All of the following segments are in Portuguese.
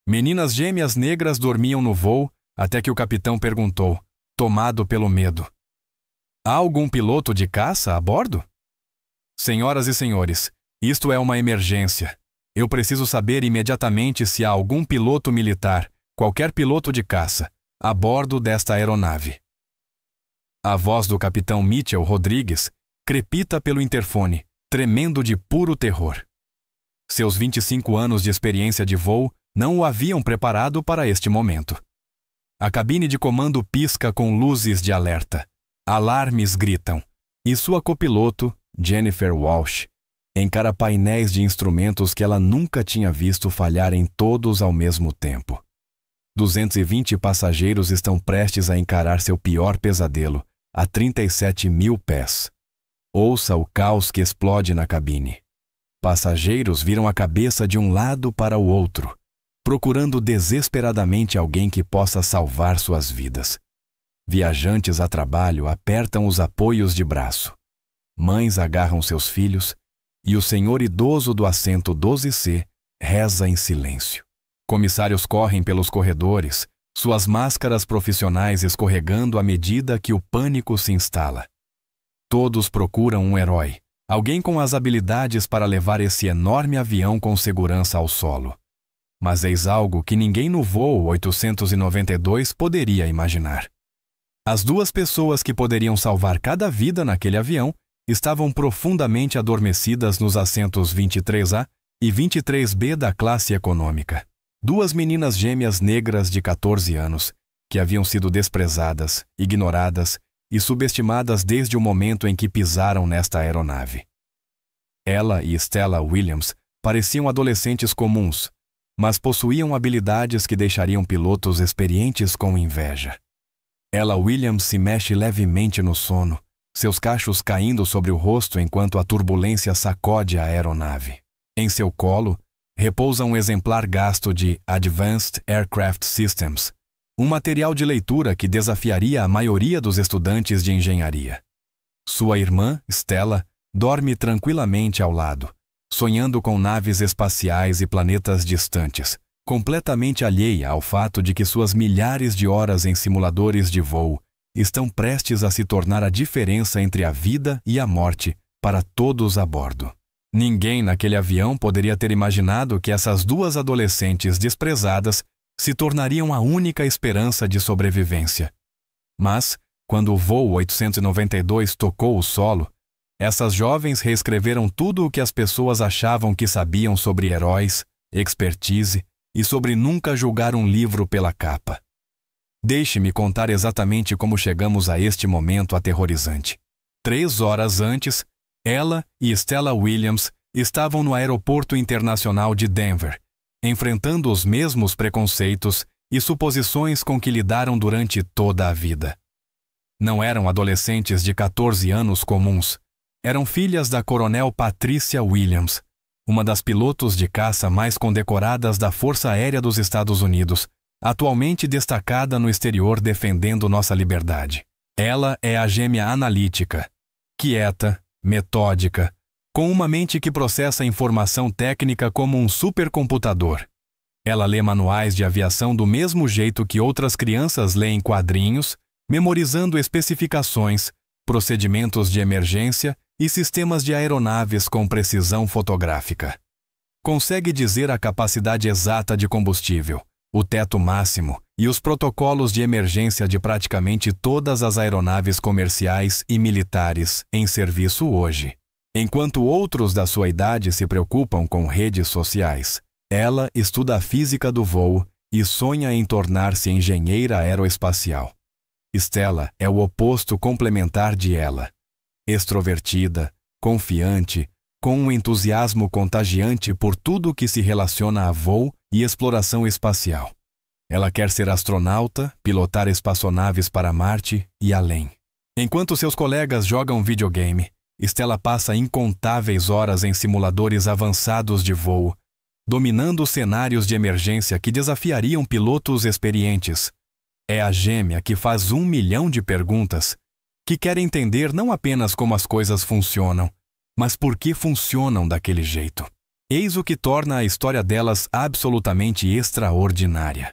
Meninas gêmeas negras dormiam no voo até que o capitão perguntou, tomado pelo medo: há algum piloto de caça a bordo? Senhoras e senhores, isto é uma emergência. Eu preciso saber imediatamente se há algum piloto militar, qualquer piloto de caça, a bordo desta aeronave. A voz do capitão Mitchell Rodrigues crepita pelo interfone, tremendo de puro terror. Seus 25 anos de experiência de voo não o haviam preparado para este momento. A cabine de comando pisca com luzes de alerta. Alarmes gritam. E sua copiloto, Jennifer Walsh, encara painéis de instrumentos que ela nunca tinha visto falharem todos ao mesmo tempo. 220 passageiros estão prestes a encarar seu pior pesadelo, a 37.000 pés. Ouça o caos que explode na cabine. Passageiros viram a cabeça de um lado para o outro, procurando desesperadamente alguém que possa salvar suas vidas. Viajantes a trabalho apertam os apoios de braço. Mães agarram seus filhos e o senhor idoso do assento 12C reza em silêncio. Comissários correm pelos corredores, suas máscaras profissionais escorregando à medida que o pânico se instala. Todos procuram um herói, alguém com as habilidades para levar esse enorme avião com segurança ao solo. Mas eis algo que ninguém no voo 892 poderia imaginar. As duas pessoas que poderiam salvar cada vida naquele avião estavam profundamente adormecidas nos assentos 23A e 23B da classe econômica. Duas meninas gêmeas negras de 14 anos, que haviam sido desprezadas, ignoradas e subestimadas desde o momento em que pisaram nesta aeronave. Ella e Stella Williams pareciam adolescentes comuns, mas possuíam habilidades que deixariam pilotos experientes com inveja. Ella Williams se mexe levemente no sono, seus cachos caindo sobre o rosto enquanto a turbulência sacode a aeronave. Em seu colo, repousa um exemplar gasto de Advanced Aircraft Systems, um material de leitura que desafiaria a maioria dos estudantes de engenharia. Sua irmã, Stella, dorme tranquilamente ao lado, sonhando com naves espaciais e planetas distantes, completamente alheia ao fato de que suas milhares de horas em simuladores de voo estão prestes a se tornar a diferença entre a vida e a morte para todos a bordo. Ninguém naquele avião poderia ter imaginado que essas duas adolescentes desprezadas se tornariam a única esperança de sobrevivência. Mas, quando o voo 892 tocou o solo, essas jovens reescreveram tudo o que as pessoas achavam que sabiam sobre heróis, expertise e sobre nunca julgar um livro pela capa. Deixe-me contar exatamente como chegamos a este momento aterrorizante. 3 horas antes, ela e Stella Williams estavam no Aeroporto Internacional de Denver, enfrentando os mesmos preconceitos e suposições com que lidaram durante toda a vida. Não eram adolescentes de 14 anos comuns. Eram filhas da coronel Patricia Williams, uma das pilotos de caça mais condecoradas da Força Aérea dos Estados Unidos, atualmente destacada no exterior defendendo nossa liberdade. Ela é a gêmea analítica, quieta, metódica, com uma mente que processa informação técnica como um supercomputador. Ela lê manuais de aviação do mesmo jeito que outras crianças leem quadrinhos, memorizando especificações, procedimentos de emergência e sistemas de aeronaves com precisão fotográfica. Consegue dizer a capacidade exata de combustível, o teto máximo e os protocolos de emergência de praticamente todas as aeronaves comerciais e militares em serviço hoje. Enquanto outros da sua idade se preocupam com redes sociais, ela estuda a física do voo e sonha em tornar-se engenheira aeroespacial. Stella é o oposto complementar de ela. Extrovertida, confiante, com um entusiasmo contagiante por tudo que se relaciona a voo e exploração espacial. Ela quer ser astronauta, pilotar espaçonaves para Marte e além. Enquanto seus colegas jogam videogame, Stella passa incontáveis horas em simuladores avançados de voo, dominando cenários de emergência que desafiariam pilotos experientes. É a gêmea que faz 1 milhão de perguntas, que quer entender não apenas como as coisas funcionam, mas por que funcionam daquele jeito. Eis o que torna a história delas absolutamente extraordinária.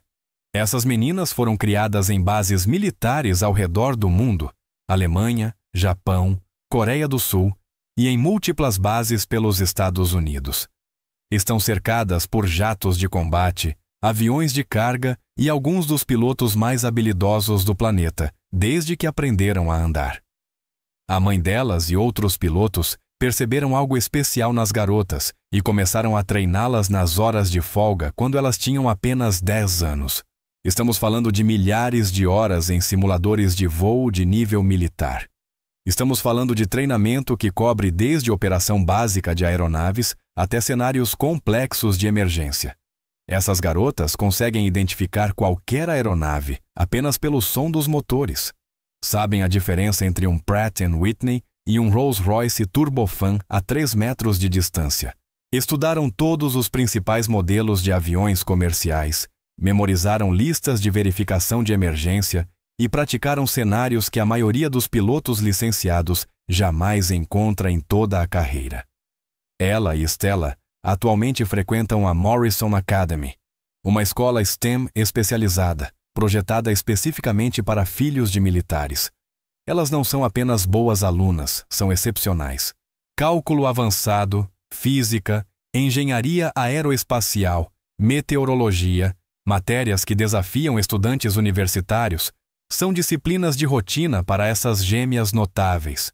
Essas meninas foram criadas em bases militares ao redor do mundo: Alemanha, Japão, Coreia do Sul e em múltiplas bases pelos Estados Unidos. Estão cercadas por jatos de combate, aviões de carga e alguns dos pilotos mais habilidosos do planeta, desde que aprenderam a andar. A mãe delas e outros pilotos perceberam algo especial nas garotas e começaram a treiná-las nas horas de folga quando elas tinham apenas 10 anos. Estamos falando de milhares de horas em simuladores de voo de nível militar. Estamos falando de treinamento que cobre desde operação básica de aeronaves até cenários complexos de emergência. Essas garotas conseguem identificar qualquer aeronave apenas pelo som dos motores. Sabem a diferença entre um Pratt & Whitney e um Rolls-Royce Turbofan a 3 metros de distância. Estudaram todos os principais modelos de aviões comerciais, memorizaram listas de verificação de emergência e praticaram cenários que a maioria dos pilotos licenciados jamais encontra em toda a carreira. Ela e Stella atualmente frequentam a Morrison Academy, uma escola STEM especializada, projetada especificamente para filhos de militares. Elas não são apenas boas alunas, são excepcionais. Cálculo avançado, física, engenharia aeroespacial, meteorologia, matérias que desafiam estudantes universitários, são disciplinas de rotina para essas gêmeas notáveis.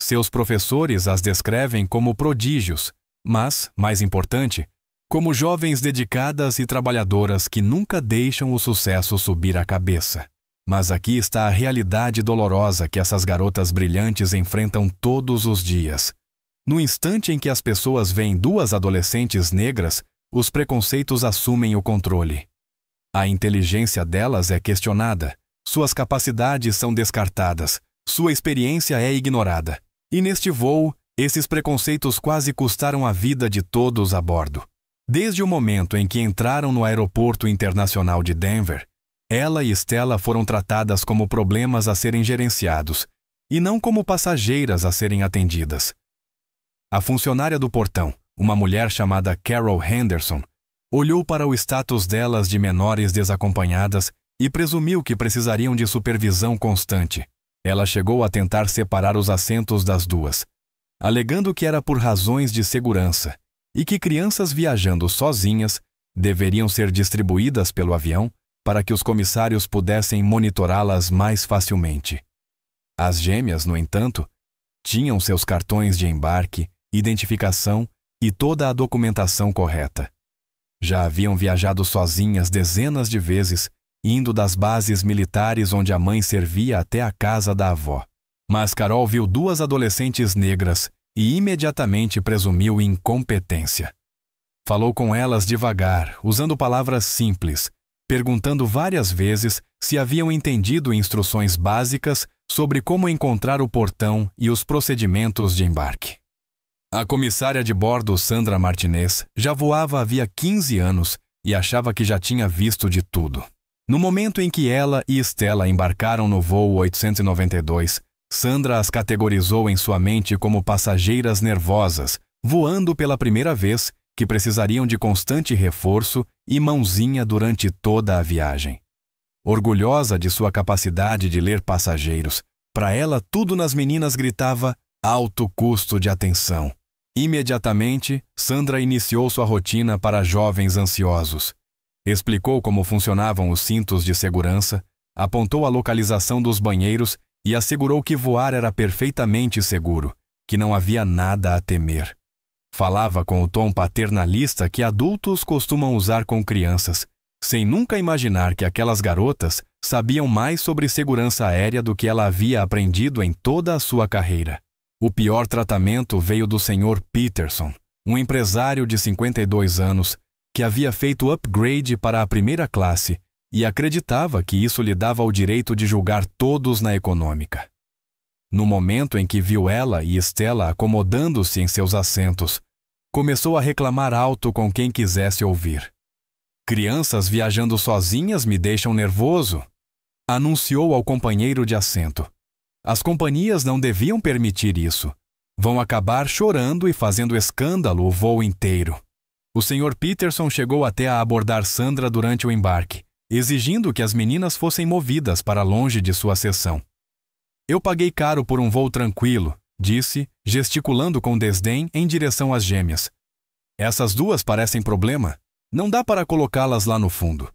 Seus professores as descrevem como prodígios, mas, mais importante, como jovens dedicadas e trabalhadoras que nunca deixam o sucesso subir a cabeça. Mas aqui está a realidade dolorosa que essas garotas brilhantes enfrentam todos os dias. No instante em que as pessoas veem 2 adolescentes negras, os preconceitos assumem o controle. A inteligência delas é questionada, suas capacidades são descartadas, sua experiência é ignorada. E neste voo, esses preconceitos quase custaram a vida de todos a bordo. Desde o momento em que entraram no aeroporto internacional de Denver, ela e Stella foram tratadas como problemas a serem gerenciados, e não como passageiras a serem atendidas. A funcionária do portão, uma mulher chamada Carol Henderson, olhou para o status delas de menores desacompanhadas e presumiu que precisariam de supervisão constante. Ela chegou a tentar separar os assentos das duas, alegando que era por razões de segurança e que crianças viajando sozinhas deveriam ser distribuídas pelo avião para que os comissários pudessem monitorá-las mais facilmente. As gêmeas, no entanto, tinham seus cartões de embarque, identificação e toda a documentação correta. Já haviam viajado sozinhas dezenas de vezes, indo das bases militares onde a mãe servia até a casa da avó. Mas Carol viu 2 adolescentes negras e imediatamente presumiu incompetência. Falou com elas devagar, usando palavras simples, perguntando várias vezes se haviam entendido instruções básicas sobre como encontrar o portão e os procedimentos de embarque. A comissária de bordo, Sandra Martinez, já voava havia 15 anos e achava que já tinha visto de tudo. No momento em que ela e Stella embarcaram no voo 892, Sandra as categorizou em sua mente como passageiras nervosas, voando pela primeira vez, que precisariam de constante reforço e mãozinha durante toda a viagem. Orgulhosa de sua capacidade de ler passageiros, para ela tudo nas meninas gritava alto custo de atenção. Imediatamente, Sandra iniciou sua rotina para jovens ansiosos. Explicou como funcionavam os cintos de segurança, apontou a localização dos banheiros e assegurou que voar era perfeitamente seguro, que não havia nada a temer. Falava com o tom paternalista que adultos costumam usar com crianças, sem nunca imaginar que aquelas garotas sabiam mais sobre segurança aérea do que ela havia aprendido em toda a sua carreira. O pior tratamento veio do Sr. Peterson, um empresário de 52 anos, que havia feito upgrade para a primeira classe e acreditava que isso lhe dava o direito de julgar todos na econômica. No momento em que viu ela e Stella acomodando-se em seus assentos, começou a reclamar alto com quem quisesse ouvir. Crianças viajando sozinhas me deixam nervoso, anunciou ao companheiro de assento. As companhias não deviam permitir isso. Vão acabar chorando e fazendo escândalo o voo inteiro. O Sr. Peterson chegou até a abordar Sandra durante o embarque, exigindo que as meninas fossem movidas para longe de sua seção. Eu paguei caro por um voo tranquilo, disse, gesticulando com desdém em direção às gêmeas. Essas duas parecem problema. Não dá para colocá-las lá no fundo.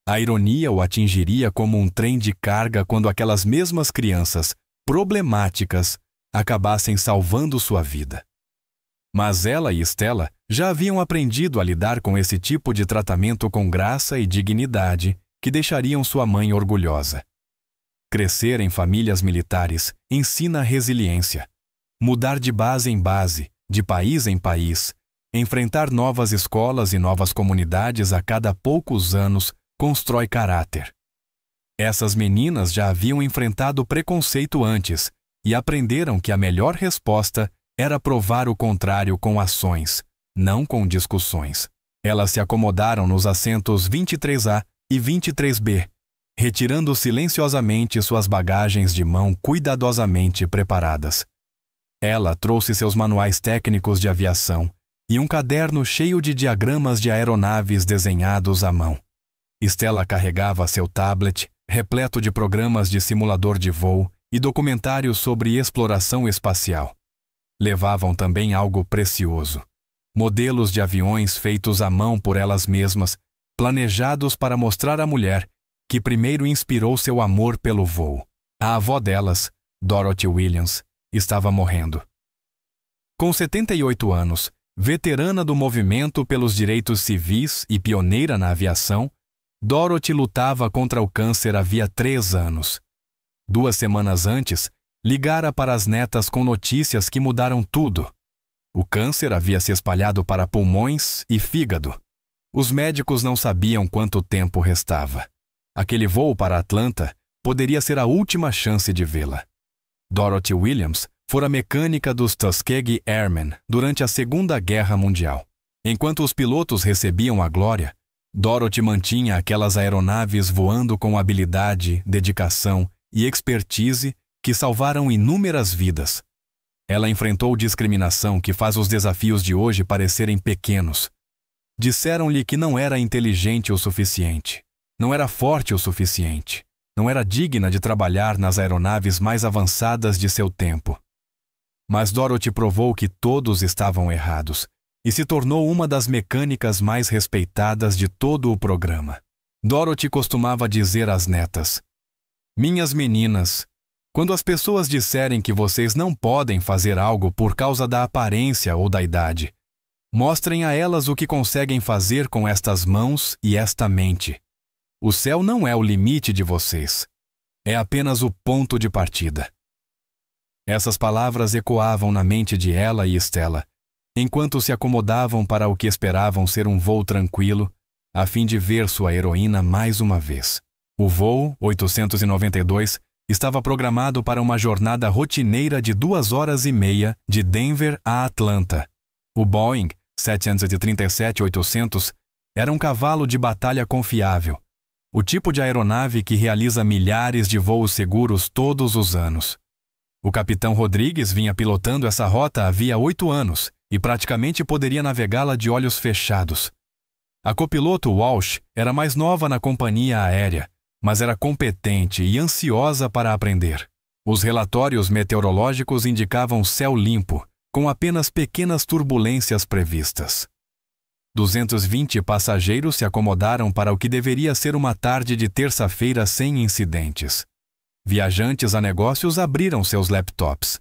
A ironia o atingiria como um trem de carga quando aquelas mesmas crianças, problemáticas, acabassem salvando sua vida. Mas ela e Stella já haviam aprendido a lidar com esse tipo de tratamento com graça e dignidade que deixariam sua mãe orgulhosa. Crescer em famílias militares ensina resiliência. Mudar de base em base, de país em país, enfrentar novas escolas e novas comunidades a cada poucos anos constrói caráter. Essas meninas já haviam enfrentado preconceito antes e aprenderam que a melhor resposta era provar o contrário com ações, não com discussões. Elas se acomodaram nos assentos 23A e 23B, retirando silenciosamente suas bagagens de mão cuidadosamente preparadas. Ela trouxe seus manuais técnicos de aviação e um caderno cheio de diagramas de aeronaves desenhados à mão. Stella carregava seu tablet, repleto de programas de simulador de voo e documentários sobre exploração espacial. Levavam também algo precioso: modelos de aviões feitos à mão por elas mesmas, planejados para mostrar à mulher que primeiro inspirou seu amor pelo voo. A avó delas, Dorothy Williams, estava morrendo. Com 78 anos, veterana do movimento pelos direitos civis e pioneira na aviação, Dorothy lutava contra o câncer havia 3 anos. 2 semanas antes, ligara para as netas com notícias que mudaram tudo. O câncer havia se espalhado para pulmões e fígado. Os médicos não sabiam quanto tempo restava. Aquele voo para Atlanta poderia ser a última chance de vê-la. Dorothy Williams fora mecânica dos Tuskegee Airmen durante a Segunda Guerra Mundial. Enquanto os pilotos recebiam a glória, Dorothy mantinha aquelas aeronaves voando com habilidade, dedicação e expertise que salvaram inúmeras vidas. Ela enfrentou discriminação que faz os desafios de hoje parecerem pequenos. Disseram-lhe que não era inteligente o suficiente, não era forte o suficiente, não era digna de trabalhar nas aeronaves mais avançadas de seu tempo. Mas Dorothy provou que todos estavam errados e se tornou uma das mecânicas mais respeitadas de todo o programa. Dorothy costumava dizer às netas: "Minhas meninas, quando as pessoas disserem que vocês não podem fazer algo por causa da aparência ou da idade, mostrem a elas o que conseguem fazer com estas mãos e esta mente. O céu não é o limite de vocês. É apenas o ponto de partida." Essas palavras ecoavam na mente de ela e Stella, enquanto se acomodavam para o que esperavam ser um voo tranquilo, a fim de ver sua heroína mais uma vez. O voo 892 estava programado para uma jornada rotineira de 2h30 de Denver a Atlanta. O Boeing 737-800 era um cavalo de batalha confiável, o tipo de aeronave que realiza milhares de voos seguros todos os anos. O capitão Rodrigues vinha pilotando essa rota havia 8 anos e praticamente poderia navegá-la de olhos fechados. A copiloto Walsh era mais nova na companhia aérea, mas era competente e ansiosa para aprender. Os relatórios meteorológicos indicavam céu limpo, com apenas pequenas turbulências previstas. 220 passageiros se acomodaram para o que deveria ser uma tarde de terça-feira sem incidentes. Viajantes a negócios abriram seus laptops.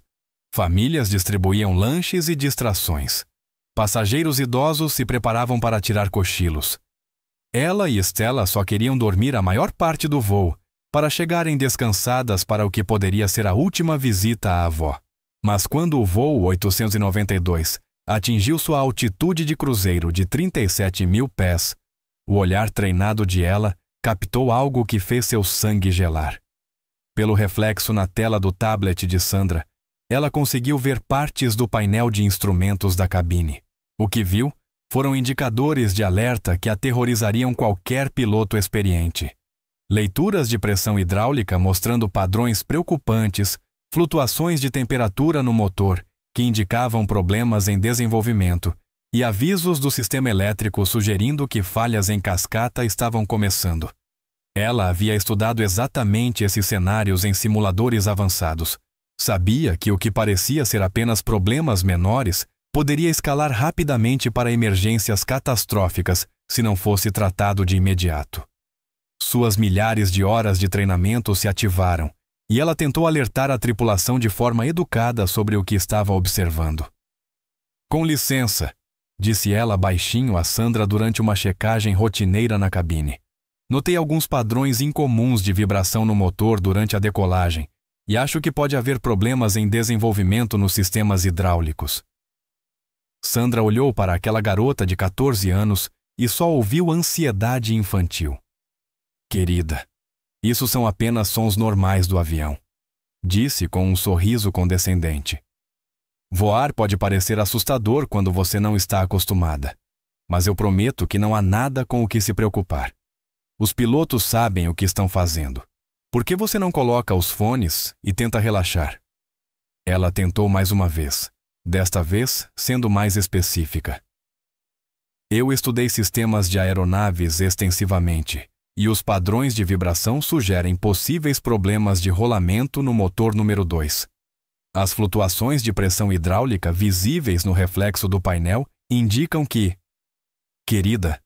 Famílias distribuíam lanches e distrações. Passageiros idosos se preparavam para tirar cochilos. Ela e Stella só queriam dormir a maior parte do voo, para chegarem descansadas para o que poderia ser a última visita à avó. Mas quando o voo 892 atingiu sua altitude de cruzeiro de 37 mil pés, o olhar treinado de ela captou algo que fez seu sangue gelar. Pelo reflexo na tela do tablet de Sandra, ela conseguiu ver partes do painel de instrumentos da cabine. O que viu foram indicadores de alerta que aterrorizariam qualquer piloto experiente. Leituras de pressão hidráulica mostrando padrões preocupantes, flutuações de temperatura no motor que indicavam problemas em desenvolvimento, e avisos do sistema elétrico sugerindo que falhas em cascata estavam começando. Ela havia estudado exatamente esses cenários em simuladores avançados. Sabia que o que parecia ser apenas problemas menores poderia escalar rapidamente para emergências catastróficas se não fosse tratado de imediato. Suas milhares de horas de treinamento se ativaram, e ela tentou alertar a tripulação de forma educada sobre o que estava observando. "Com licença", disse ela baixinho a Sandra durante uma checagem rotineira na cabine. "Notei alguns padrões incomuns de vibração no motor durante a decolagem, e acho que pode haver problemas em desenvolvimento nos sistemas hidráulicos." Sandra olhou para aquela garota de 14 anos e só ouviu ansiedade infantil. "Querida, isso são apenas sons normais do avião", disse com um sorriso condescendente. "Voar pode parecer assustador quando você não está acostumada, mas eu prometo que não há nada com o que se preocupar. Os pilotos sabem o que estão fazendo. Por que você não coloca os fones e tenta relaxar?" Ela tentou mais uma vez, desta vez sendo mais específica. "Eu estudei sistemas de aeronaves extensivamente, e os padrões de vibração sugerem possíveis problemas de rolamento no motor número 2. As flutuações de pressão hidráulica visíveis no reflexo do painel indicam que..." "Querida",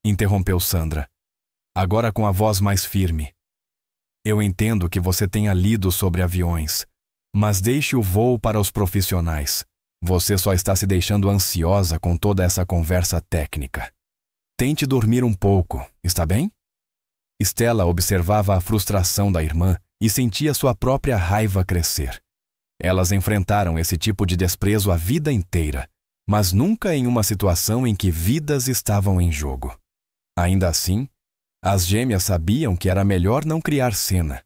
interrompeu Sandra, agora com a voz mais firme, "eu entendo que você tenha lido sobre aviões, mas deixe o voo para os profissionais. Você só está se deixando ansiosa com toda essa conversa técnica. Tente dormir um pouco, está bem?" Stella observava a frustração da irmã e sentia sua própria raiva crescer. Elas enfrentaram esse tipo de desprezo a vida inteira, mas nunca em uma situação em que vidas estavam em jogo. Ainda assim, as gêmeas sabiam que era melhor não criar cena.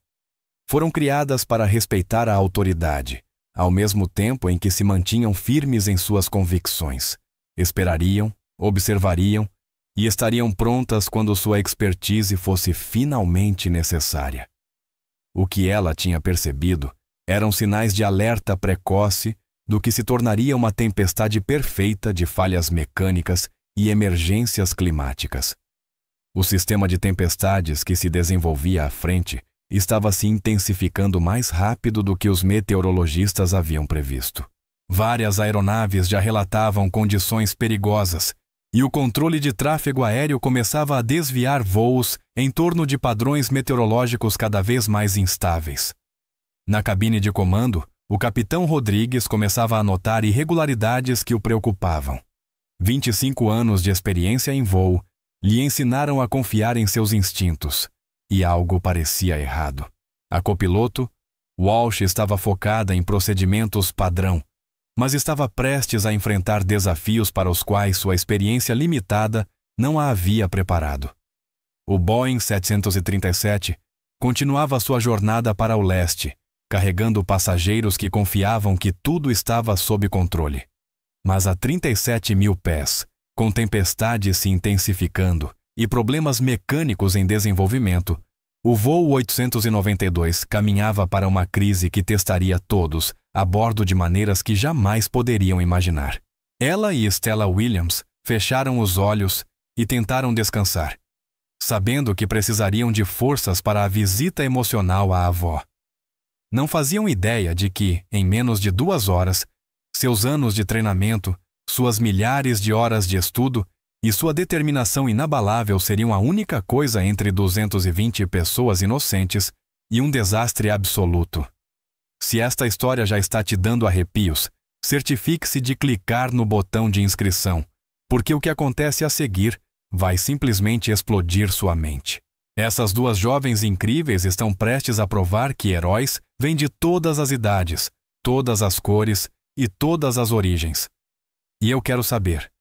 Foram criadas para respeitar a autoridade, ao mesmo tempo em que se mantinham firmes em suas convicções. Esperariam, observariam e estariam prontas quando sua expertise fosse finalmente necessária. O que ela tinha percebido eram sinais de alerta precoce do que se tornaria uma tempestade perfeita de falhas mecânicas e emergências climáticas. O sistema de tempestades que se desenvolvia à frente estava se intensificando mais rápido do que os meteorologistas haviam previsto. Várias aeronaves já relatavam condições perigosas, e o controle de tráfego aéreo começava a desviar voos em torno de padrões meteorológicos cada vez mais instáveis. Na cabine de comando, o capitão Rodrigues começava a notar irregularidades que o preocupavam. 25 anos de experiência em voo lhe ensinaram a confiar em seus instintos, e algo parecia errado. A copiloto, Walsh, estava focada em procedimentos padrão, mas estava prestes a enfrentar desafios para os quais sua experiência limitada não a havia preparado. O Boeing 737 continuava sua jornada para o leste, carregando passageiros que confiavam que tudo estava sob controle. Mas a 37 mil pés, com tempestades se intensificando e problemas mecânicos em desenvolvimento, o voo 892 caminhava para uma crise que testaria todos a bordo de maneiras que jamais poderiam imaginar. Ela e Stella Williams fecharam os olhos e tentaram descansar, sabendo que precisariam de forças para a visita emocional à avó. Não faziam ideia de que, em menos de 2 horas, seus anos de treinamento, suas milhares de horas de estudo e sua determinação inabalável seriam a única coisa entre 220 pessoas inocentes e um desastre absoluto. Se esta história já está te dando arrepios, certifique-se de clicar no botão de inscrição, porque o que acontece a seguir vai simplesmente explodir sua mente. Essas 2 jovens incríveis estão prestes a provar que heróis vêm de todas as idades, todas as cores e todas as origens. E eu quero saber,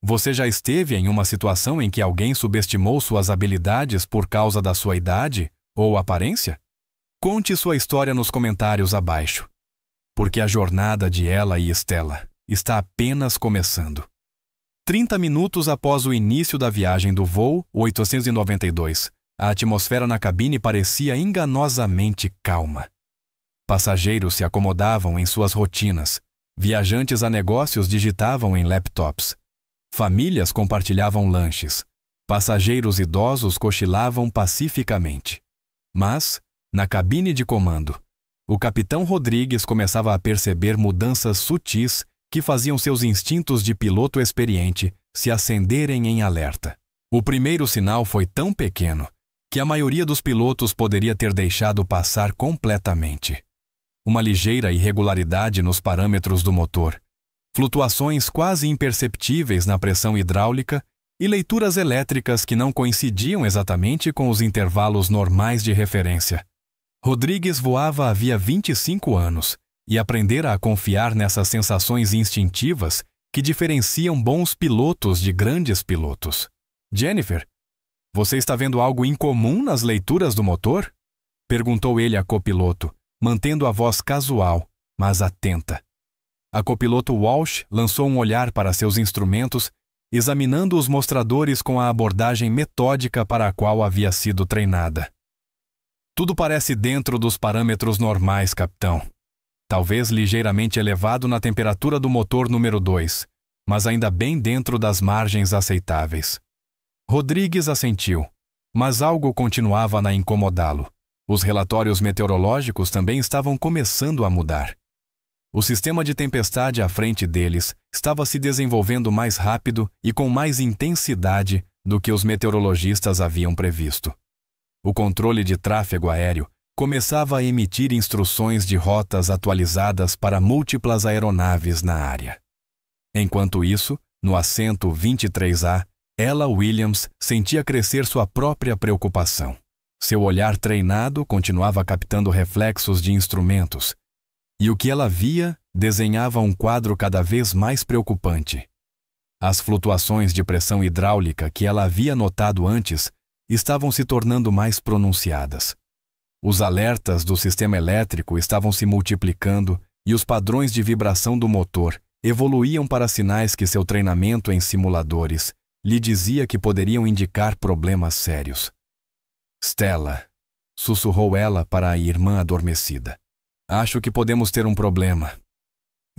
você já esteve em uma situação em que alguém subestimou suas habilidades por causa da sua idade ou aparência? Conte sua história nos comentários abaixo, porque a jornada de ela e Stella está apenas começando. 30 minutos após o início da viagem do voo 892, a atmosfera na cabine parecia enganosamente calma. Passageiros se acomodavam em suas rotinas, Viajantes a negócios digitavam em laptops. Famílias compartilhavam lanches. Passageiros idosos cochilavam pacificamente. Mas, na cabine de comando, o capitão Rodrigues começava a perceber mudanças sutis que faziam seus instintos de piloto experiente se acenderem em alerta. O primeiro sinal foi tão pequeno que a maioria dos pilotos poderia ter deixado passar completamente. Uma ligeira irregularidade nos parâmetros do motor, flutuações quase imperceptíveis na pressão hidráulica e leituras elétricas que não coincidiam exatamente com os intervalos normais de referência. Rodrigues voava havia 25 anos e aprendera a confiar nessas sensações instintivas que diferenciam bons pilotos de grandes pilotos. Jennifer, você está vendo algo incomum nas leituras do motor? Perguntou ele à copiloto, mantendo a voz casual, mas atenta. A copiloto Walsh lançou um olhar para seus instrumentos, examinando os mostradores com a abordagem metódica para a qual havia sido treinada. Tudo parece dentro dos parâmetros normais, capitão. Talvez ligeiramente elevado na temperatura do motor número 2, mas ainda bem dentro das margens aceitáveis. Rodrigues assentiu, mas algo continuava a incomodá-lo. Os relatórios meteorológicos também estavam começando a mudar. O sistema de tempestade à frente deles estava se desenvolvendo mais rápido e com mais intensidade do que os meteorologistas haviam previsto. O controle de tráfego aéreo começava a emitir instruções de rotas atualizadas para múltiplas aeronaves na área. Enquanto isso, no assento 23A, Ella Williams sentia crescer sua própria preocupação. Seu olhar treinado continuava captando reflexos de instrumentos, e o que ela via desenhava um quadro cada vez mais preocupante. As flutuações de pressão hidráulica que ela havia notado antes estavam se tornando mais pronunciadas. Os alertas do sistema elétrico estavam se multiplicando e os padrões de vibração do motor evoluíam para sinais que seu treinamento em simuladores lhe dizia que poderiam indicar problemas sérios. Stella, sussurrou ela para a irmã adormecida. Acho que podemos ter um problema.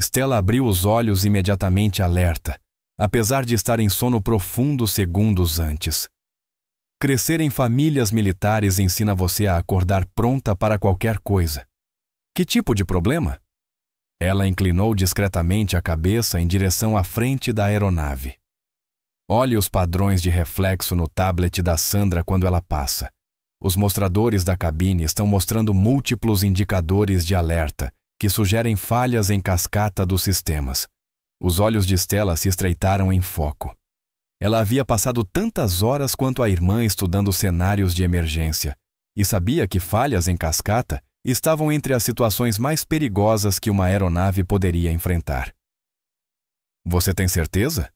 Stella abriu os olhos imediatamente alerta, apesar de estar em sono profundo segundos antes. Crescer em famílias militares ensina você a acordar pronta para qualquer coisa. Que tipo de problema? Ela inclinou discretamente a cabeça em direção à frente da aeronave. Olhe os padrões de reflexo no tablet da Sandra quando ela passa. Os mostradores da cabine estão mostrando múltiplos indicadores de alerta que sugerem falhas em cascata dos sistemas. Os olhos de Stella se estreitaram em foco. Ela havia passado tantas horas quanto a irmã estudando cenários de emergência e sabia que falhas em cascata estavam entre as situações mais perigosas que uma aeronave poderia enfrentar. Você tem certeza?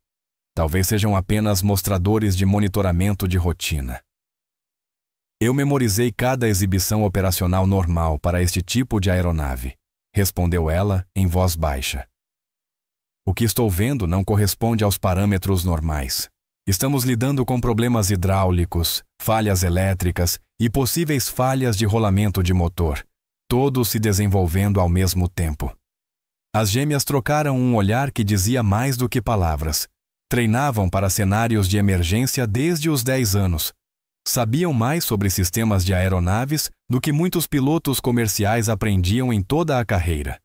Talvez sejam apenas mostradores de monitoramento de rotina. Eu memorizei cada exibição operacional normal para este tipo de aeronave, respondeu ela em voz baixa. O que estou vendo não corresponde aos parâmetros normais. Estamos lidando com problemas hidráulicos, falhas elétricas e possíveis falhas de rolamento de motor, todos se desenvolvendo ao mesmo tempo. As gêmeas trocaram um olhar que dizia mais do que palavras. Treinavam para cenários de emergência desde os 10 anos. Sabiam mais sobre sistemas de aeronaves do que muitos pilotos comerciais aprendiam em toda a carreira.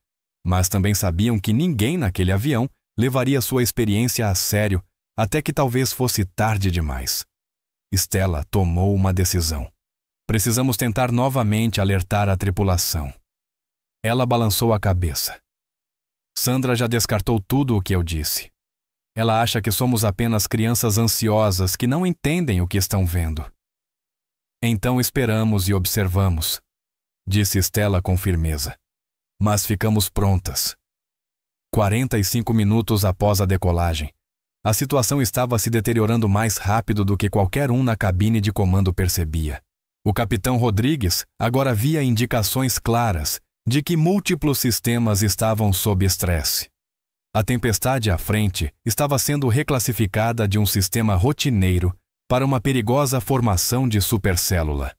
Mas também sabiam que ninguém naquele avião levaria sua experiência a sério até que talvez fosse tarde demais. Stella tomou uma decisão. Precisamos tentar novamente alertar a tripulação. Ela balançou a cabeça. Sandra já descartou tudo o que eu disse. Ela acha que somos apenas crianças ansiosas que não entendem o que estão vendo. Então esperamos e observamos, disse Stella com firmeza. Mas ficamos prontas. 45 minutos após a decolagem, a situação estava se deteriorando mais rápido do que qualquer um na cabine de comando percebia. O capitão Rodrigues agora via indicações claras de que múltiplos sistemas estavam sob estresse. A tempestade à frente estava sendo reclassificada de um sistema rotineiro para uma perigosa formação de supercélula.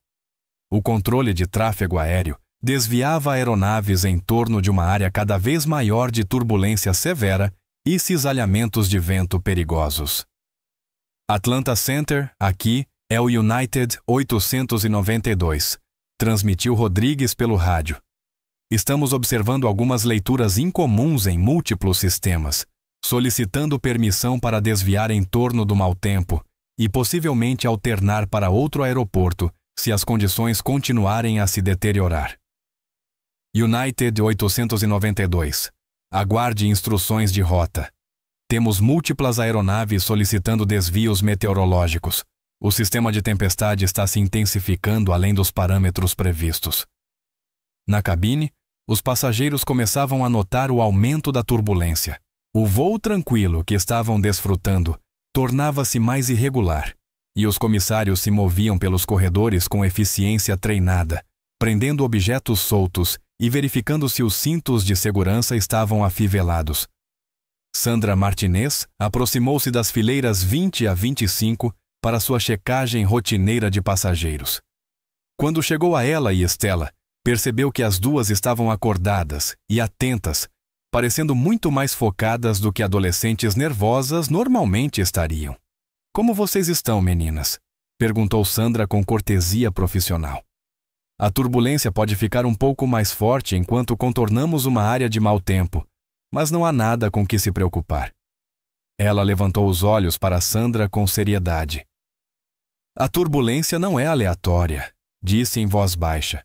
O controle de tráfego aéreo desviava aeronaves em torno de uma área cada vez maior de turbulência severa e cisalhamentos de vento perigosos. Atlanta Center, aqui, é o United 892, transmitiu Rodrigues pelo rádio. Estamos observando algumas leituras incomuns em múltiplos sistemas, solicitando permissão para desviar em torno do mau tempo e possivelmente alternar para outro aeroporto se as condições continuarem a se deteriorar. United 892. Aguarde instruções de rota. Temos múltiplas aeronaves solicitando desvios meteorológicos. O sistema de tempestade está se intensificando além dos parâmetros previstos. Na cabine, os passageiros começavam a notar o aumento da turbulência. O voo tranquilo que estavam desfrutando tornava-se mais irregular, e os comissários se moviam pelos corredores com eficiência treinada, prendendo objetos soltos e verificando se os cintos de segurança estavam afivelados. Sandra Martinez aproximou-se das fileiras 20 a 25 para sua checagem rotineira de passageiros. Quando chegou a ela e Estela, percebeu que as duas estavam acordadas e atentas, parecendo muito mais focadas do que adolescentes nervosas normalmente estariam. "Como vocês estão, meninas?" perguntou Sandra com cortesia profissional. "A turbulência pode ficar um pouco mais forte enquanto contornamos uma área de mau tempo, mas não há nada com que se preocupar." Ela levantou os olhos para Sandra com seriedade. "A turbulência não é aleatória", disse em voz baixa.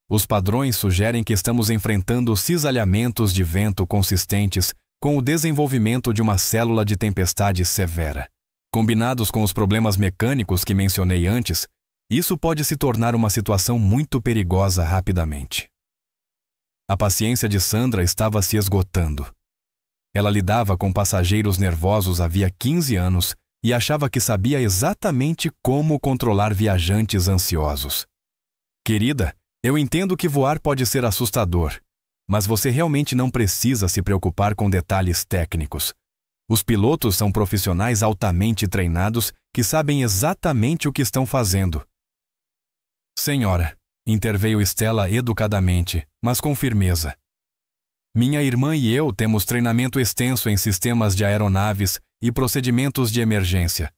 "Os padrões sugerem que estamos enfrentando cisalhamentos de vento consistentes com o desenvolvimento de uma célula de tempestade severa. Combinados com os problemas mecânicos que mencionei antes, isso pode se tornar uma situação muito perigosa rapidamente." A paciência de Sandra estava se esgotando. Ela lidava com passageiros nervosos havia 15 anos e achava que sabia exatamente como controlar viajantes ansiosos. "Querida, eu entendo que voar pode ser assustador, mas você realmente não precisa se preocupar com detalhes técnicos. Os pilotos são profissionais altamente treinados que sabem exatamente o que estão fazendo." "Senhora", interveio Estela educadamente, mas com firmeza. "Minha irmã e eu temos treinamento extenso em sistemas de aeronaves e procedimentos de emergência.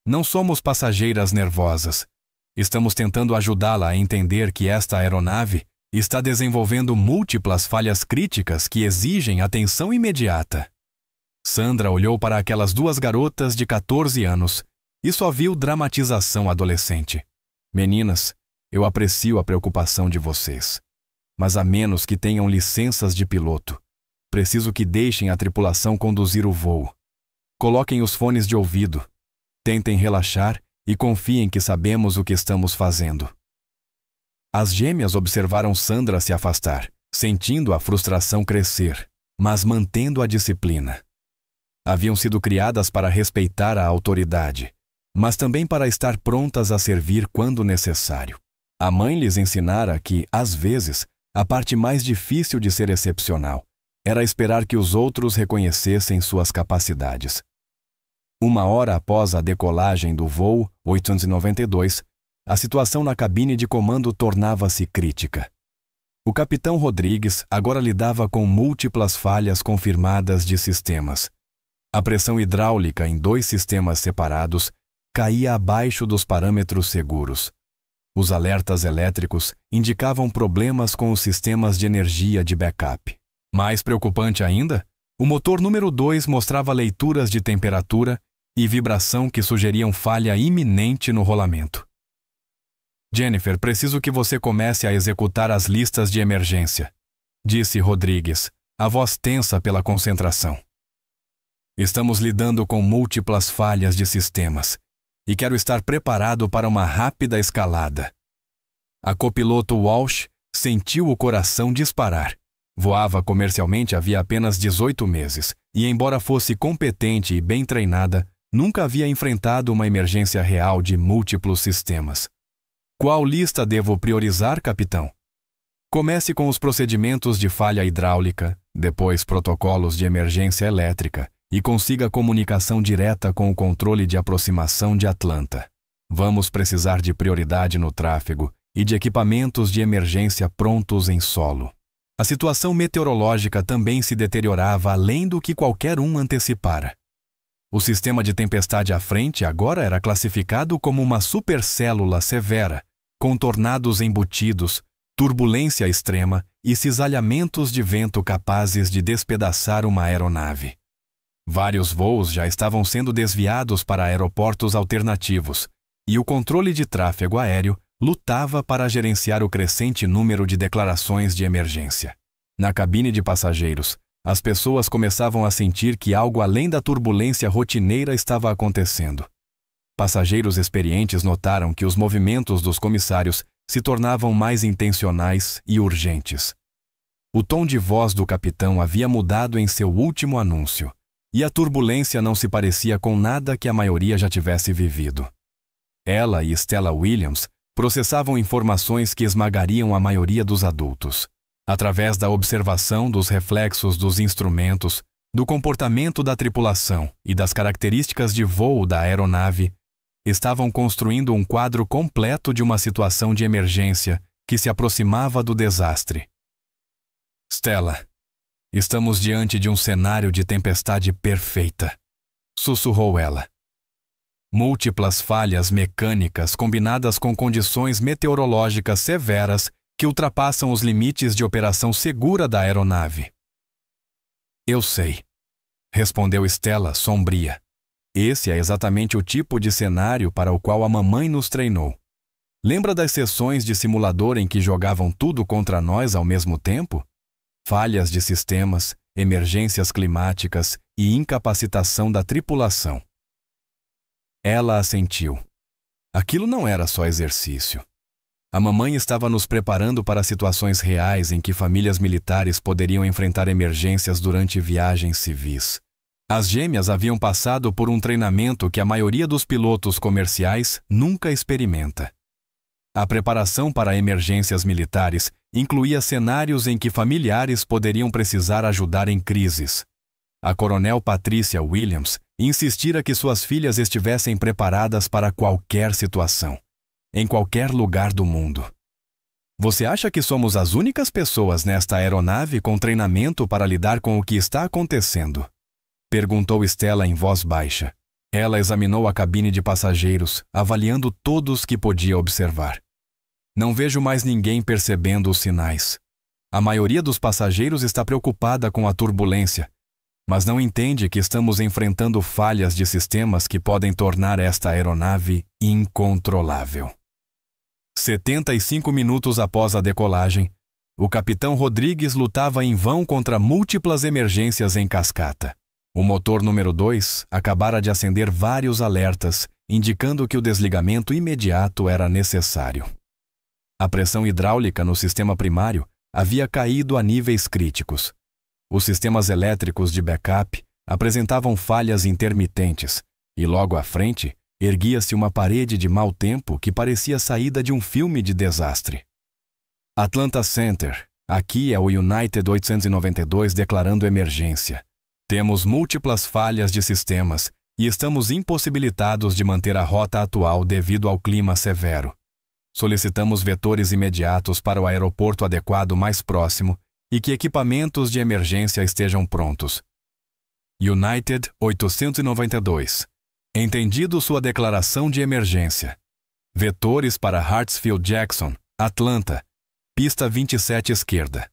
Não somos passageiras nervosas. Estamos tentando ajudá-la a entender que esta aeronave está desenvolvendo múltiplas falhas críticas que exigem atenção imediata." Sandra olhou para aquelas duas garotas de 14 anos e só viu dramatização adolescente. "Meninas, eu aprecio a preocupação de vocês, mas a menos que tenham licenças de piloto, preciso que deixem a tripulação conduzir o voo. Coloquem os fones de ouvido, tentem relaxar e confiem que sabemos o que estamos fazendo." As gêmeas observaram Sandra se afastar, sentindo a frustração crescer, mas mantendo a disciplina. Haviam sido criadas para respeitar a autoridade, mas também para estar prontas a servir quando necessário. A mãe lhes ensinara que, às vezes, a parte mais difícil de ser excepcional era esperar que os outros reconhecessem suas capacidades. Uma hora após a decolagem do voo 892, a situação na cabine de comando tornava-se crítica. O capitão Rodrigues agora lidava com múltiplas falhas confirmadas de sistemas. A pressão hidráulica em 2 sistemas separados caía abaixo dos parâmetros seguros. Os alertas elétricos indicavam problemas com os sistemas de energia de backup. Mais preocupante ainda, o motor número 2 mostrava leituras de temperatura e vibração que sugeriam falha iminente no rolamento. "Jennifer, preciso que você comece a executar as listas de emergência", disse Rodrigues, a voz tensa pela concentração. "Estamos lidando com múltiplas falhas de sistemas e quero estar preparado para uma rápida escalada." A copiloto Walsh sentiu o coração disparar. Voava comercialmente havia apenas 18 meses e, embora fosse competente e bem treinada, nunca havia enfrentado uma emergência real de múltiplos sistemas. "Qual lista devo priorizar, capitão?" "Comece com os procedimentos de falha hidráulica, depois protocolos de emergência elétrica e consiga comunicação direta com o controle de aproximação de Atlanta. Vamos precisar de prioridade no tráfego e de equipamentos de emergência prontos em solo. A situação meteorológica também se deteriorava além do que qualquer um antecipara. O sistema de tempestade à frente agora era classificado como uma supercélula severa, com tornados embutidos, turbulência extrema e cisalhamentos de vento capazes de despedaçar uma aeronave. Vários voos já estavam sendo desviados para aeroportos alternativos, e o controle de tráfego aéreo lutava para gerenciar o crescente número de declarações de emergência. Na cabine de passageiros, as pessoas começavam a sentir que algo além da turbulência rotineira estava acontecendo. Passageiros experientes notaram que os movimentos dos comissários se tornavam mais intencionais e urgentes. O tom de voz do capitão havia mudado em seu último anúncio, e a turbulência não se parecia com nada que a maioria já tivesse vivido. Ela e Stella Williams processavam informações que esmagariam a maioria dos adultos. Através da observação dos reflexos dos instrumentos, do comportamento da tripulação e das características de voo da aeronave, estavam construindo um quadro completo de uma situação de emergência que se aproximava do desastre. Stella, estamos diante de um cenário de tempestade perfeita, sussurrou ela. Múltiplas falhas mecânicas combinadas com condições meteorológicas severas que ultrapassam os limites de operação segura da aeronave. Eu sei, respondeu Stella sombria. Esse é exatamente o tipo de cenário para o qual a mamãe nos treinou. Lembra das sessões de simulador em que jogavam tudo contra nós ao mesmo tempo? Falhas de sistemas, emergências climáticas e incapacitação da tripulação. Ela assentiu. Aquilo não era só exercício. A mamãe estava nos preparando para situações reais em que famílias militares poderiam enfrentar emergências durante viagens civis. As gêmeas haviam passado por um treinamento que a maioria dos pilotos comerciais nunca experimenta. A preparação para emergências militares incluía cenários em que familiares poderiam precisar ajudar em crises. A coronel Patricia Williams insistira que suas filhas estivessem preparadas para qualquer situação, em qualquer lugar do mundo. Você acha que somos as únicas pessoas nesta aeronave com treinamento para lidar com o que está acontecendo? Perguntou Stella em voz baixa. Ela examinou a cabine de passageiros, avaliando todos que podia observar. Não vejo mais ninguém percebendo os sinais. A maioria dos passageiros está preocupada com a turbulência, mas não entende que estamos enfrentando falhas de sistemas que podem tornar esta aeronave incontrolável. 75 minutos após a decolagem, o capitão Rodrigues lutava em vão contra múltiplas emergências em cascata. O motor número 2 acabara de acender vários alertas, indicando que o desligamento imediato era necessário. A pressão hidráulica no sistema primário havia caído a níveis críticos. Os sistemas elétricos de backup apresentavam falhas intermitentes, e logo à frente erguia-se uma parede de mau tempo que parecia saída de um filme de desastre. Atlanta Center, aqui é o United 892 declarando emergência. Temos múltiplas falhas de sistemas e estamos impossibilitados de manter a rota atual devido ao clima severo. Solicitamos vetores imediatos para o aeroporto adequado mais próximo e que equipamentos de emergência estejam prontos. United 892. Entendido sua declaração de emergência. Vetores para Hartsfield-Jackson, Atlanta, pista 27 esquerda.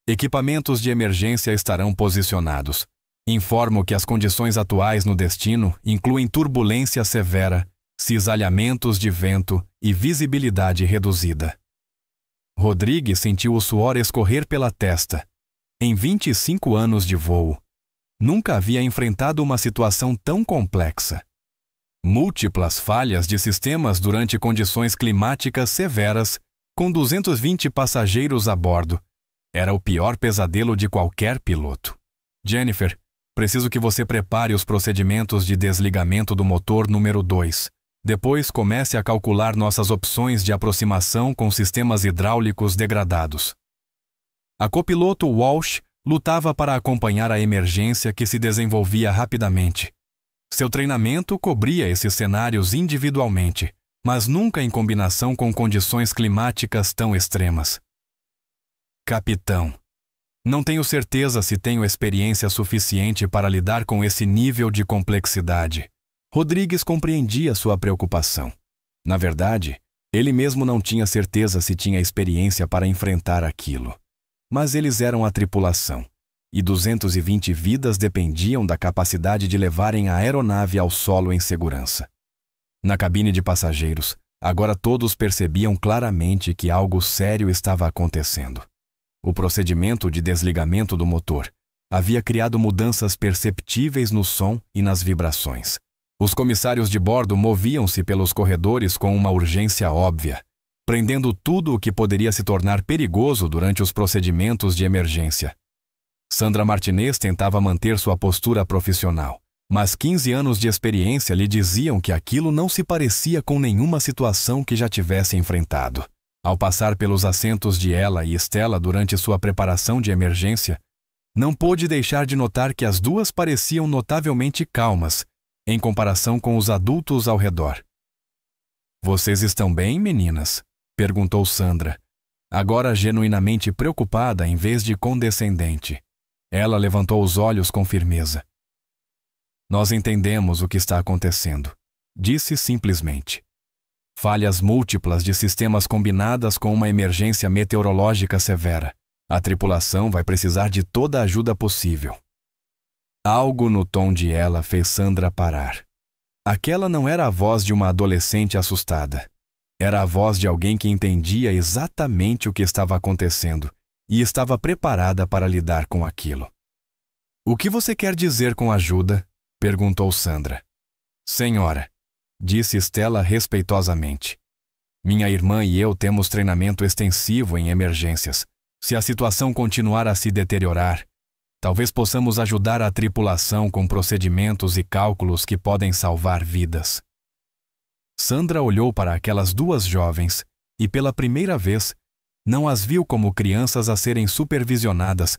Equipamentos de emergência estarão posicionados. Informo que as condições atuais no destino incluem turbulência severa, cisalhamentos de vento e visibilidade reduzida. Rodrigues sentiu o suor escorrer pela testa. Em 25 anos de voo, nunca havia enfrentado uma situação tão complexa. Múltiplas falhas de sistemas durante condições climáticas severas, com 220 passageiros a bordo. Era o pior pesadelo de qualquer piloto. Jennifer, preciso que você prepare os procedimentos de desligamento do motor número 2. Depois comece a calcular nossas opções de aproximação com sistemas hidráulicos degradados. A copiloto Walsh lutava para acompanhar a emergência que se desenvolvia rapidamente. Seu treinamento cobria esses cenários individualmente, mas nunca em combinação com condições climáticas tão extremas. Capitão, não tenho certeza se tenho experiência suficiente para lidar com esse nível de complexidade. Rodrigues compreendia sua preocupação. Na verdade, ele mesmo não tinha certeza se tinha experiência para enfrentar aquilo. Mas eles eram a tripulação, e 220 vidas dependiam da capacidade de levarem a aeronave ao solo em segurança. Na cabine de passageiros, agora todos percebiam claramente que algo sério estava acontecendo. O procedimento de desligamento do motor havia criado mudanças perceptíveis no som e nas vibrações. Os comissários de bordo moviam-se pelos corredores com uma urgência óbvia, prendendo tudo o que poderia se tornar perigoso durante os procedimentos de emergência. Sandra Martinez tentava manter sua postura profissional, mas 15 anos de experiência lhe diziam que aquilo não se parecia com nenhuma situação que já tivesse enfrentado. Ao passar pelos assentos de ela e Stella durante sua preparação de emergência, não pôde deixar de notar que as duas pareciam notavelmente calmas, em comparação com os adultos ao redor. "Vocês estão bem, meninas?" perguntou Sandra, agora genuinamente preocupada em vez de condescendente. Ela levantou os olhos com firmeza. "Nós entendemos o que está acontecendo", disse simplesmente. "Falhas múltiplas de sistemas combinadas com uma emergência meteorológica severa. A tripulação vai precisar de toda a ajuda possível." Algo no tom de ela fez Sandra parar. Aquela não era a voz de uma adolescente assustada. Era a voz de alguém que entendia exatamente o que estava acontecendo e estava preparada para lidar com aquilo. "O que você quer dizer com ajuda?" perguntou Sandra. "Senhora", disse Stella respeitosamente. "Minha irmã e eu temos treinamento extensivo em emergências. Se a situação continuar a se deteriorar, talvez possamos ajudar a tripulação com procedimentos e cálculos que podem salvar vidas." Sandra olhou para aquelas duas jovens e, pela primeira vez, não as viu como crianças a serem supervisionadas,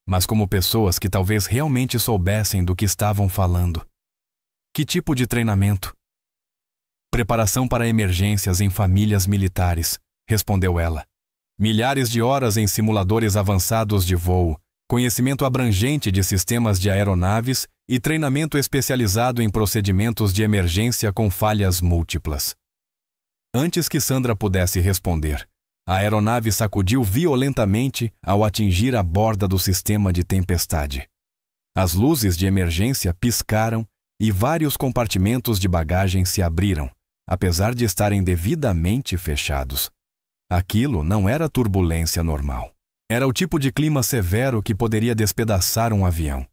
mas como pessoas que talvez realmente soubessem do que estavam falando. "Que tipo de treinamento?" "Preparação para emergências em famílias militares", respondeu ela. "Milhares de horas em simuladores avançados de voo, conhecimento abrangente de sistemas de aeronaves e treinamento especializado em procedimentos de emergência com falhas múltiplas." Antes que Sandra pudesse responder, a aeronave sacudiu violentamente ao atingir a borda do sistema de tempestade. As luzes de emergência piscaram e vários compartimentos de bagagem se abriram, apesar de estarem devidamente fechados. Aquilo não era turbulência normal. Era o tipo de clima severo que poderia despedaçar um avião.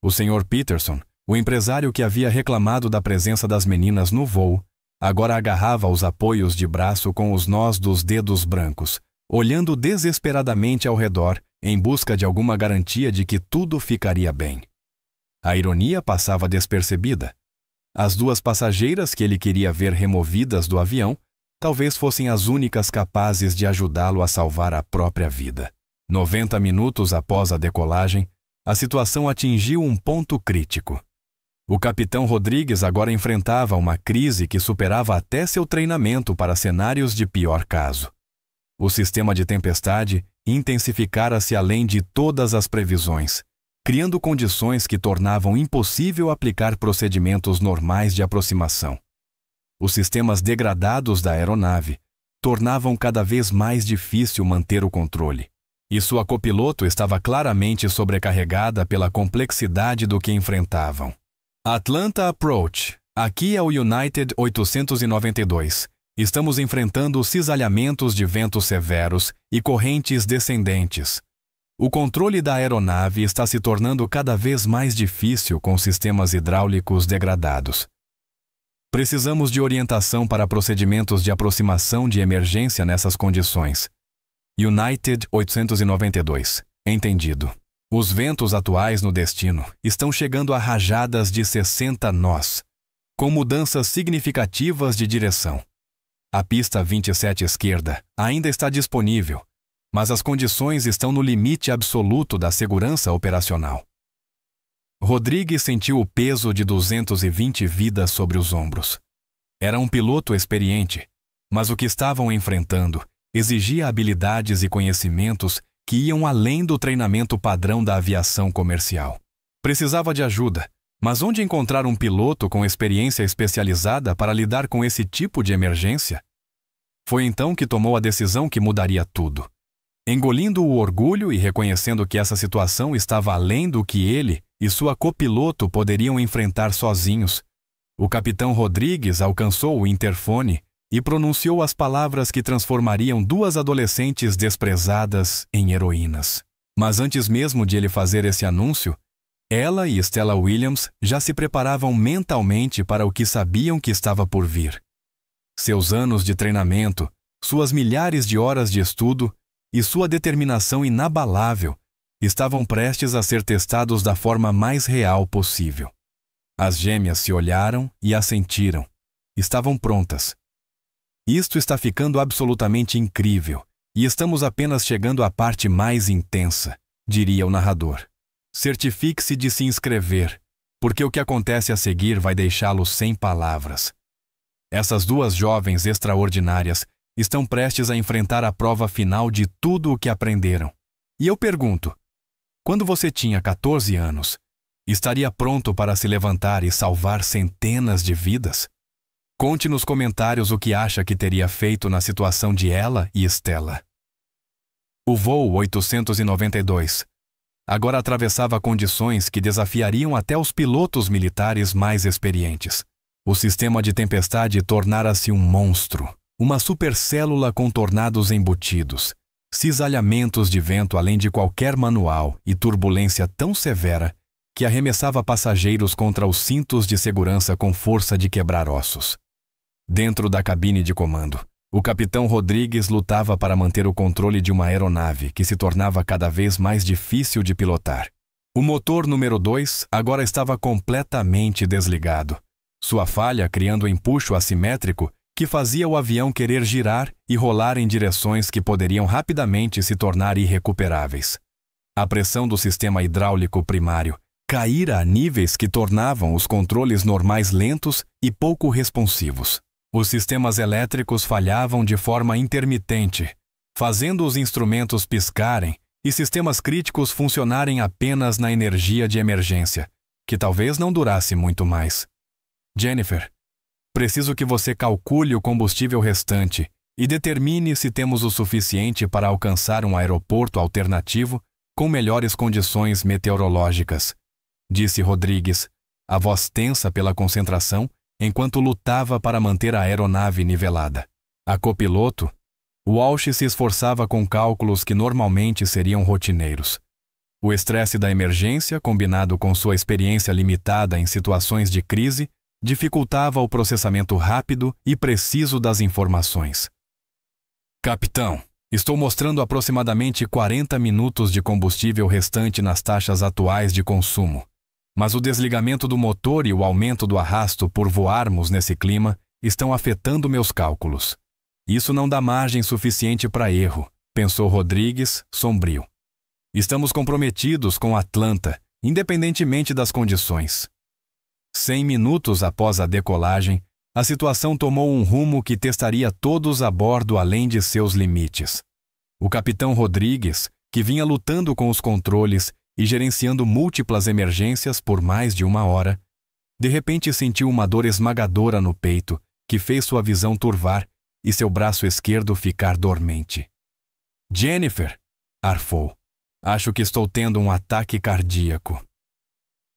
O Sr. Peterson, o empresário que havia reclamado da presença das meninas no voo, agora agarrava os apoios de braço com os nós dos dedos brancos, olhando desesperadamente ao redor em busca de alguma garantia de que tudo ficaria bem. A ironia passava despercebida. As duas passageiras que ele queria ver removidas do avião talvez fossem as únicas capazes de ajudá-lo a salvar a própria vida. 90 minutos após a decolagem, a situação atingiu um ponto crítico. O capitão Rodrigues agora enfrentava uma crise que superava até seu treinamento para cenários de pior caso. O sistema de tempestade intensificara-se além de todas as previsões, criando condições que tornavam impossível aplicar procedimentos normais de aproximação. Os sistemas degradados da aeronave tornavam cada vez mais difícil manter o controle, e sua copiloto estava claramente sobrecarregada pela complexidade do que enfrentavam. "Atlanta Approach. Aqui é o United 892. Estamos enfrentando cisalhamentos de ventos severos e correntes descendentes. O controle da aeronave está se tornando cada vez mais difícil com sistemas hidráulicos degradados. Precisamos de orientação para procedimentos de aproximação de emergência nessas condições. United 892. Entendido. Os ventos atuais no destino estão chegando a rajadas de 60 nós, com mudanças significativas de direção. A pista 27 esquerda ainda está disponível, mas as condições estão no limite absoluto da segurança operacional." Rodrigues sentiu o peso de 220 vidas sobre os ombros. Era um piloto experiente, mas o que estavam enfrentando exigia habilidades e conhecimentos que iam além do treinamento padrão da aviação comercial. Precisava de ajuda, mas onde encontrar um piloto com experiência especializada para lidar com esse tipo de emergência? Foi então que tomou a decisão que mudaria tudo. Engolindo o orgulho e reconhecendo que essa situação estava além do que ele e sua copiloto poderiam enfrentar sozinhos, o capitão Rodrigues alcançou o interfone e pronunciou as palavras que transformariam duas adolescentes desprezadas em heroínas. Mas antes mesmo de ele fazer esse anúncio, ela e Stella Williams já se preparavam mentalmente para o que sabiam que estava por vir. Seus anos de treinamento, suas milhares de horas de estudo e sua determinação inabalável estavam prestes a ser testados da forma mais real possível. As gêmeas se olharam e assentiram. Estavam prontas. Isto está ficando absolutamente incrível, e estamos apenas chegando à parte mais intensa, diria o narrador. Certifique-se de se inscrever, porque o que acontece a seguir vai deixá-lo sem palavras. Essas duas jovens extraordinárias estão prestes a enfrentar a prova final de tudo o que aprenderam. E eu pergunto, quando você tinha 14 anos, estaria pronto para se levantar e salvar centenas de vidas? Conte nos comentários o que acha que teria feito na situação de ela e Stella. O voo 892 agora atravessava condições que desafiariam até os pilotos militares mais experientes. O sistema de tempestade tornara-se um monstro, uma supercélula com tornados embutidos, cisalhamentos de vento além de qualquer manual e turbulência tão severa que arremessava passageiros contra os cintos de segurança com força de quebrar ossos. Dentro da cabine de comando, o capitão Rodrigues lutava para manter o controle de uma aeronave que se tornava cada vez mais difícil de pilotar. O motor número 2 agora estava completamente desligado, sua falha criando empuxo assimétrico que fazia o avião querer girar e rolar em direções que poderiam rapidamente se tornar irrecuperáveis. A pressão do sistema hidráulico primário caíra a níveis que tornavam os controles normais lentos e pouco responsivos. Os sistemas elétricos falhavam de forma intermitente, fazendo os instrumentos piscarem e sistemas críticos funcionarem apenas na energia de emergência, que talvez não durasse muito mais. Jennifer, preciso que você calcule o combustível restante e determine se temos o suficiente para alcançar um aeroporto alternativo com melhores condições meteorológicas, disse Rodrigues, a voz tensa pela concentração, enquanto lutava para manter a aeronave nivelada. A copiloto, Walsh se esforçava com cálculos que normalmente seriam rotineiros. O estresse da emergência, combinado com sua experiência limitada em situações de crise, dificultava o processamento rápido e preciso das informações. Capitão, estou mostrando aproximadamente 40 minutos de combustível restante nas taxas atuais de consumo. Mas o desligamento do motor e o aumento do arrasto por voarmos nesse clima estão afetando meus cálculos. Isso não dá margem suficiente para erro, pensou Rodrigues, sombrio. Estamos comprometidos com Atlanta, independentemente das condições. 100 minutos após a decolagem, a situação tomou um rumo que testaria todos a bordo além de seus limites. O capitão Rodrigues, que vinha lutando com os controles e gerenciando múltiplas emergências por mais de 1 hora, de repente sentiu uma dor esmagadora no peito que fez sua visão turvar e seu braço esquerdo ficar dormente. Jennifer, arfou. Acho que estou tendo um ataque cardíaco.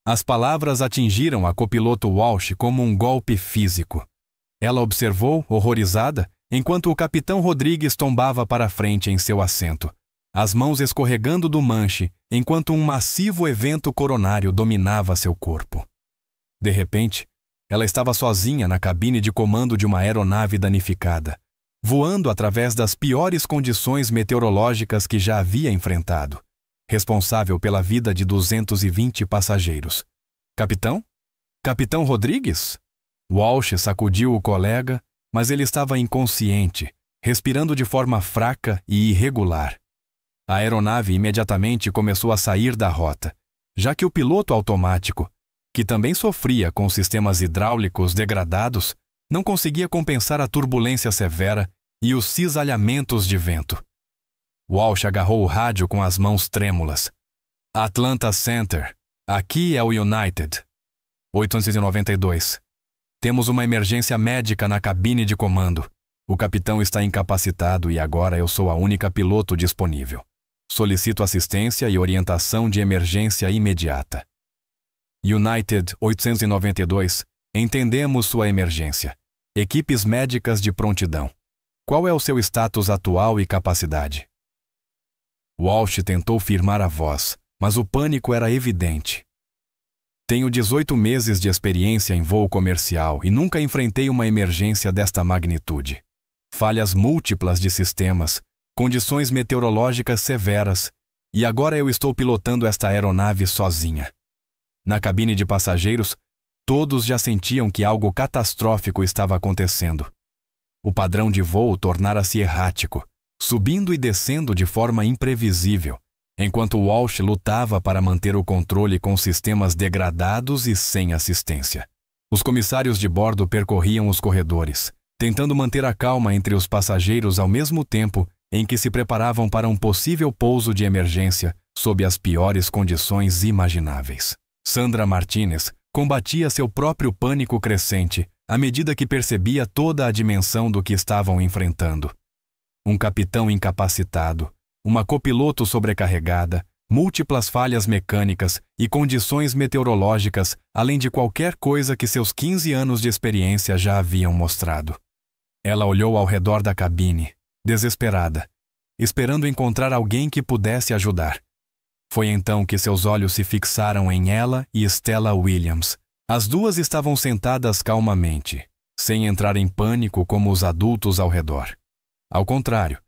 As palavras atingiram a copiloto Walsh como um golpe físico. Ela observou, horrorizada, enquanto o capitão Rodrigues tombava para frente em seu assento, as mãos escorregando do manche, enquanto um massivo evento coronário dominava seu corpo. De repente, ela estava sozinha na cabine de comando de uma aeronave danificada, voando através das piores condições meteorológicas que já havia enfrentado, responsável pela vida de 220 passageiros. Capitão? Capitão Rodrigues? Walsh sacudiu o colega, mas ele estava inconsciente, respirando de forma fraca e irregular. A aeronave imediatamente começou a sair da rota, já que o piloto automático, que também sofria com sistemas hidráulicos degradados, não conseguia compensar a turbulência severa e os cisalhamentos de vento. Walsh agarrou o rádio com as mãos trêmulas. Atlanta Center. Aqui é o United. 892. Temos uma emergência médica na cabine de comando. O capitão está incapacitado e agora eu sou a única piloto disponível. Solicito assistência e orientação de emergência imediata. United 892. Entendemos sua emergência. Equipes médicas de prontidão. Qual é o seu status atual e capacidade? Walsh tentou firmar a voz, mas o pânico era evidente. Tenho 18 meses de experiência em voo comercial e nunca enfrentei uma emergência desta magnitude. Falhas múltiplas de sistemas, condições meteorológicas severas, e agora eu estou pilotando esta aeronave sozinha. Na cabine de passageiros, todos já sentiam que algo catastrófico estava acontecendo. O padrão de voo tornara-se errático, subindo e descendo de forma imprevisível, enquanto Walsh lutava para manter o controle com sistemas degradados e sem assistência. Os comissários de bordo percorriam os corredores, tentando manter a calma entre os passageiros ao mesmo tempo em que se preparavam para um possível pouso de emergência sob as piores condições imagináveis. Sandra Martinez combatia seu próprio pânico crescente à medida que percebia toda a dimensão do que estavam enfrentando. Um capitão incapacitado, uma copiloto sobrecarregada, múltiplas falhas mecânicas e condições meteorológicas, além de qualquer coisa que seus 15 anos de experiência já haviam mostrado. Ela olhou ao redor da cabine, desesperada, esperando encontrar alguém que pudesse ajudar. Foi então que seus olhos se fixaram em ela e Stella Williams. As duas estavam sentadas calmamente, sem entrar em pânico como os adultos ao redor. Ao contrário,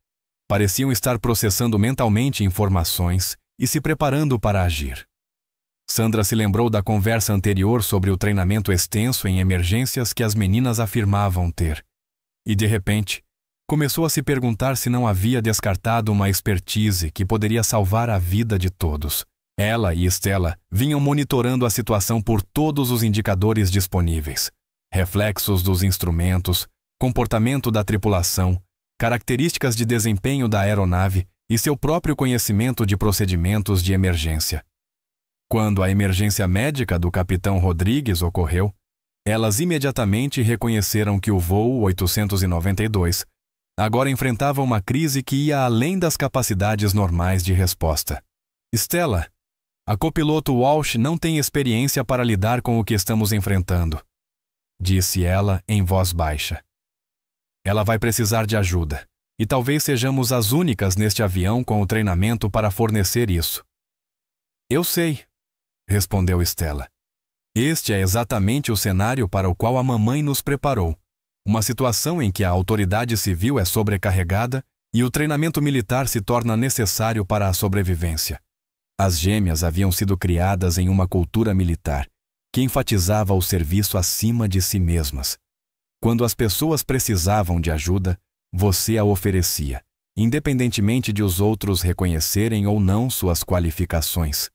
pareciam estar processando mentalmente informações e se preparando para agir. Sandra se lembrou da conversa anterior sobre o treinamento extenso em emergências que as meninas afirmavam ter, e de repente, começou a se perguntar se não havia descartado uma expertise que poderia salvar a vida de todos. Ela e Stella vinham monitorando a situação por todos os indicadores disponíveis: reflexos dos instrumentos, comportamento da tripulação, características de desempenho da aeronave e seu próprio conhecimento de procedimentos de emergência. Quando a emergência médica do capitão Rodrigues ocorreu, elas imediatamente reconheceram que o voo 892 agora enfrentava uma crise que ia além das capacidades normais de resposta. Stella, a copiloto Walsh não tem experiência para lidar com o que estamos enfrentando, disse ela em voz baixa. Ela vai precisar de ajuda, e talvez sejamos as únicas neste avião com o treinamento para fornecer isso. Eu sei, respondeu Stella. Este é exatamente o cenário para o qual a mamãe nos preparou. Uma situação em que a autoridade civil é sobrecarregada e o treinamento militar se torna necessário para a sobrevivência. As gêmeas haviam sido criadas em uma cultura militar que enfatizava o serviço acima de si mesmas. Quando as pessoas precisavam de ajuda, você a oferecia, independentemente de os outros reconhecerem ou não suas qualificações.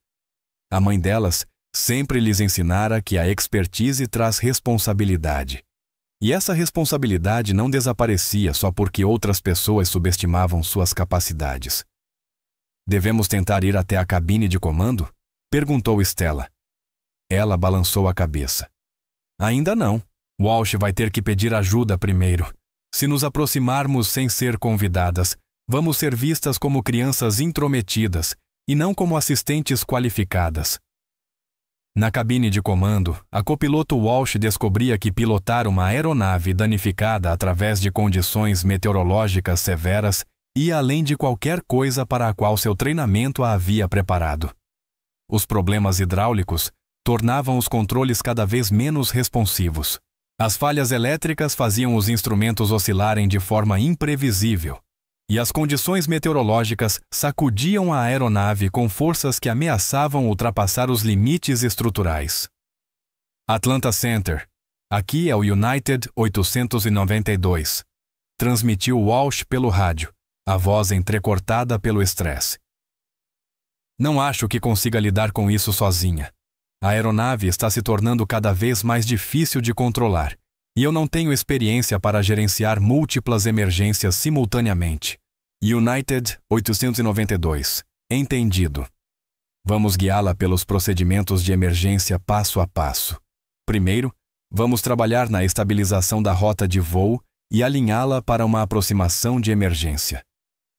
A mãe delas sempre lhes ensinara que a expertise traz responsabilidade. E essa responsabilidade não desaparecia só porque outras pessoas subestimavam suas capacidades. Devemos tentar ir até a cabine de comando? Perguntou Stella. Ela balançou a cabeça. Ainda não. Walsh vai ter que pedir ajuda primeiro. Se nos aproximarmos sem ser convidadas, vamos ser vistas como crianças intrometidas e não como assistentes qualificadas. Na cabine de comando, a copiloto Walsh descobria que pilotar uma aeronave danificada através de condições meteorológicas severas ia além de qualquer coisa para a qual seu treinamento a havia preparado. Os problemas hidráulicos tornavam os controles cada vez menos responsivos. As falhas elétricas faziam os instrumentos oscilarem de forma imprevisível, e as condições meteorológicas sacudiam a aeronave com forças que ameaçavam ultrapassar os limites estruturais. Atlanta Center. Aqui é o United 892. Transmitiu Walsh pelo rádio, a voz entrecortada pelo estresse. Não acho que consiga lidar com isso sozinha. A aeronave está se tornando cada vez mais difícil de controlar, E eu não tenho experiência para gerenciar múltiplas emergências simultaneamente. United 892. Entendido. Vamos guiá-la pelos procedimentos de emergência passo a passo. Primeiro, vamos trabalhar na estabilização da rota de voo e alinhá-la para uma aproximação de emergência.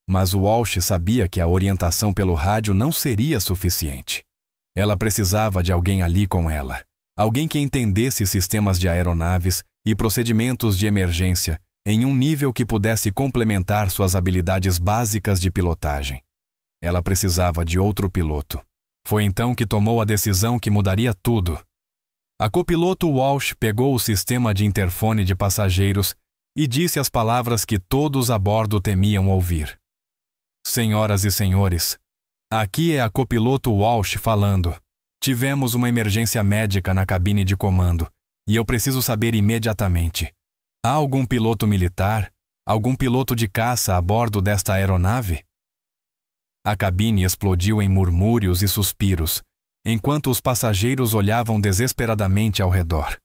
Mas Walsh sabia que a orientação pelo rádio não seria suficiente. Ela precisava de alguém ali com ela. Alguém que entendesse sistemas de aeronaves e procedimentos de emergência em um nível que pudesse complementar suas habilidades básicas de pilotagem. Ela precisava de outro piloto. Foi então que tomou a decisão que mudaria tudo. A copiloto Walsh pegou o sistema de interfone de passageiros e disse as palavras que todos a bordo temiam ouvir. Senhoras e senhores, aqui é a copiloto Walsh falando. Tivemos uma emergência médica na cabine de comando e eu preciso saber imediatamente. Há algum piloto militar, algum piloto de caça a bordo desta aeronave? A cabine explodiu em murmúrios e suspiros, enquanto os passageiros olhavam desesperadamente ao redor,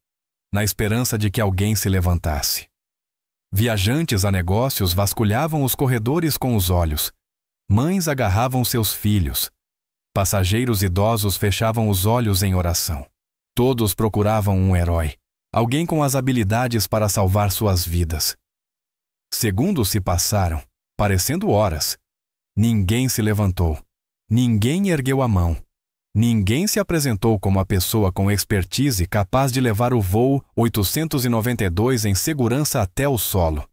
na esperança de que alguém se levantasse. Viajantes a negócios vasculhavam os corredores com os olhos. Mães agarravam seus filhos. Passageiros idosos fechavam os olhos em oração. Todos procuravam um herói, alguém com as habilidades para salvar suas vidas. Segundos se passaram, parecendo horas. Ninguém se levantou. Ninguém ergueu a mão. Ninguém se apresentou como a pessoa com expertise capaz de levar o voo 892 em segurança até o solo.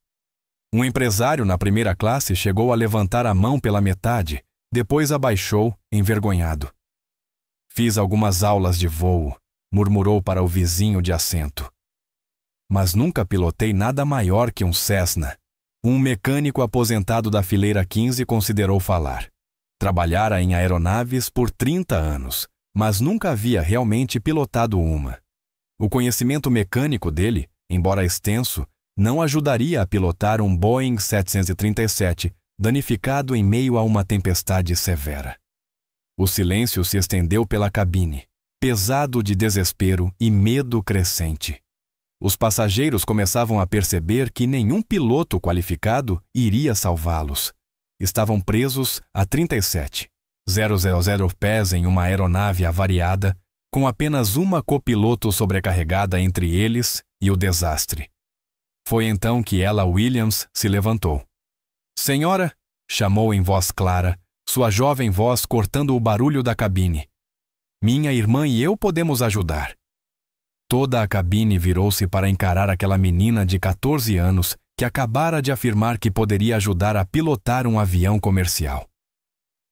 Um empresário na primeira classe chegou a levantar a mão pela metade, depois abaixou, envergonhado. Fiz algumas aulas de voo, murmurou para o vizinho de assento. Mas nunca pilotei nada maior que um Cessna. Um mecânico aposentado da fileira 15 considerou falar. Trabalhara em aeronaves por 30 anos, mas nunca havia realmente pilotado uma. O conhecimento mecânico dele, embora extenso, não ajudaria a pilotar um Boeing 737 danificado em meio a uma tempestade severa. O silêncio se estendeu pela cabine, pesado de desespero e medo crescente. Os passageiros começavam a perceber que nenhum piloto qualificado iria salvá-los. Estavam presos a 37,000 pés em uma aeronave avariada, com apenas uma copiloto sobrecarregada entre eles e o desastre. Foi então que Ella Williams se levantou. Senhora, chamou em voz clara, sua jovem voz cortando o barulho da cabine. Minha irmã e eu podemos ajudar. Toda a cabine virou-se para encarar aquela menina de 14 anos que acabara de afirmar que poderia ajudar a pilotar um avião comercial.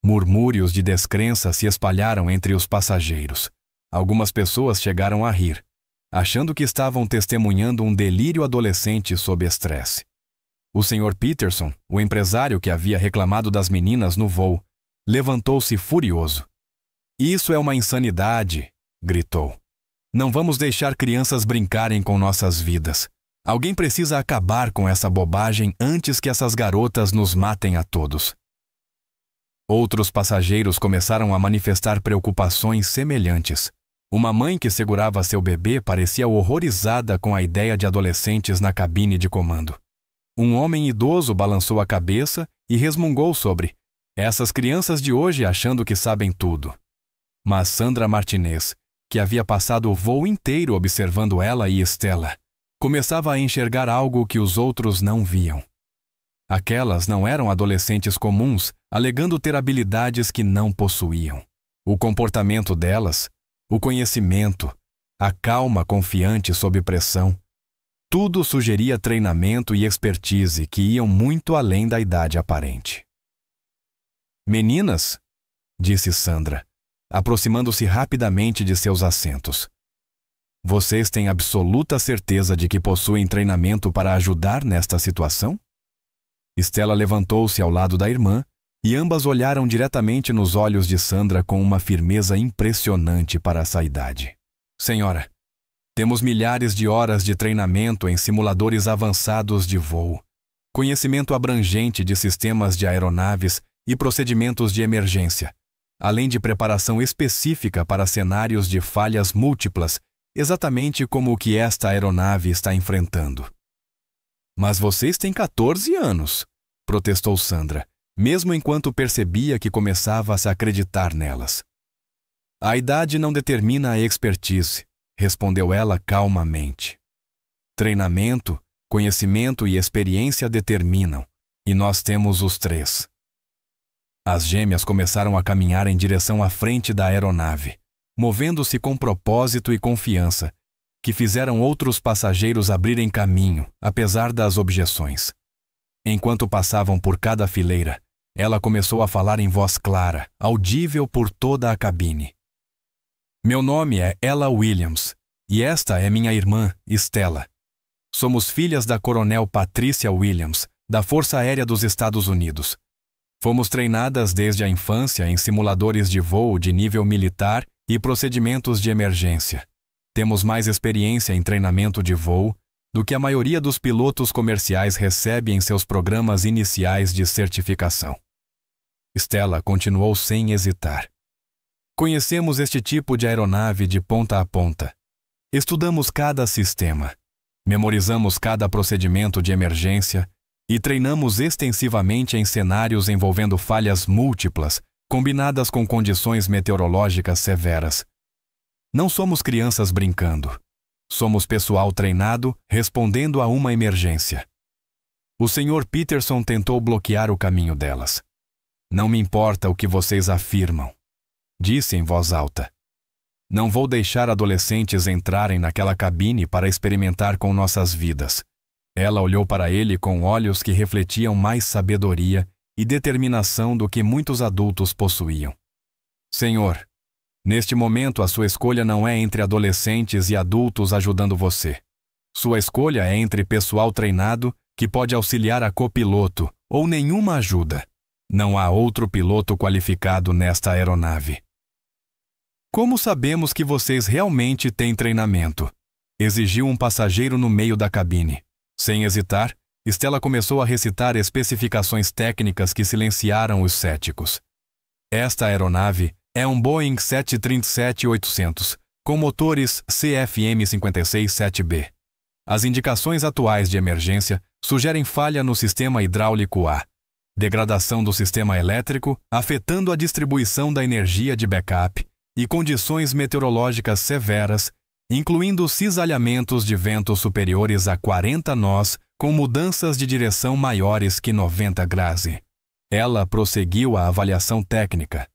Murmúrios de descrença se espalharam entre os passageiros. Algumas pessoas chegaram a rir, achando que estavam testemunhando um delírio adolescente sob estresse. O Sr. Peterson, o empresário que havia reclamado das meninas no voo, levantou-se furioso. Isso é uma insanidade, gritou. Não vamos deixar crianças brincarem com nossas vidas. Alguém precisa acabar com essa bobagem antes que essas garotas nos matem a todos. Outros passageiros começaram a manifestar preocupações semelhantes. Uma mãe que segurava seu bebê parecia horrorizada com a ideia de adolescentes na cabine de comando. Um homem idoso balançou a cabeça e resmungou sobre essas crianças de hoje achando que sabem tudo. Mas Sandra Martinez, que havia passado o voo inteiro observando ela e Stella, começava a enxergar algo que os outros não viam. Aquelas não eram adolescentes comuns, alegando ter habilidades que não possuíam. O comportamento delas, o conhecimento, a calma confiante sob pressão, tudo sugeria treinamento e expertise que iam muito além da idade aparente. Meninas, disse Sandra, aproximando-se rapidamente de seus assentos. Vocês têm absoluta certeza de que possuem treinamento para ajudar nesta situação? Stella levantou-se ao lado da irmã e ambas olharam diretamente nos olhos de Sandra com uma firmeza impressionante para essa idade. Senhora, temos milhares de horas de treinamento em simuladores avançados de voo, conhecimento abrangente de sistemas de aeronaves e procedimentos de emergência, além de preparação específica para cenários de falhas múltiplas exatamente como o que esta aeronave está enfrentando. Mas vocês têm 14 anos, protestou Sandra, mesmo enquanto percebia que começava a se acreditar nelas. A idade não determina a expertise, respondeu ela calmamente. Treinamento, conhecimento e experiência determinam, e nós temos os 3. As gêmeas começaram a caminhar em direção à frente da aeronave, movendo-se com propósito e confiança, que fizeram outros passageiros abrirem caminho, apesar das objeções. Enquanto passavam por cada fileira, ela começou a falar em voz clara, audível por toda a cabine. Meu nome é Ella Williams, e esta é minha irmã, Stella. Somos filhas da Coronel Patricia Williams, da Força Aérea dos Estados Unidos. Fomos treinadas desde a infância em simuladores de voo de nível militar e procedimentos de emergência. Temos mais experiência em treinamento de voo do que a maioria dos pilotos comerciais recebe em seus programas iniciais de certificação. Stella continuou sem hesitar. Conhecemos este tipo de aeronave de ponta a ponta. Estudamos cada sistema. Memorizamos cada procedimento de emergência e treinamos extensivamente em cenários envolvendo falhas múltiplas, combinadas com condições meteorológicas severas. Não somos crianças brincando. Somos pessoal treinado respondendo a uma emergência. O Sr. Peterson tentou bloquear o caminho delas. Não me importa o que vocês afirmam, disse em voz alta. Não vou deixar adolescentes entrarem naquela cabine para experimentar com nossas vidas. Ela olhou para ele com olhos que refletiam mais sabedoria e determinação do que muitos adultos possuíam. Senhor, neste momento a sua escolha não é entre adolescentes e adultos ajudando você. Sua escolha é entre pessoal treinado que pode auxiliar a copiloto ou nenhuma ajuda. Não há outro piloto qualificado nesta aeronave. Como sabemos que vocês realmente têm treinamento? Exigiu um passageiro no meio da cabine. Sem hesitar, Stella começou a recitar especificações técnicas que silenciaram os céticos. Esta aeronave é um Boeing 737-800, com motores CFM56-7B. As indicações atuais de emergência sugerem falha no sistema hidráulico A, degradação do sistema elétrico, afetando a distribuição da energia de backup, e condições meteorológicas severas, incluindo cisalhamentos de ventos superiores a 40 nós, com mudanças de direção maiores que 90 graus. Ela prosseguiu a avaliação técnica.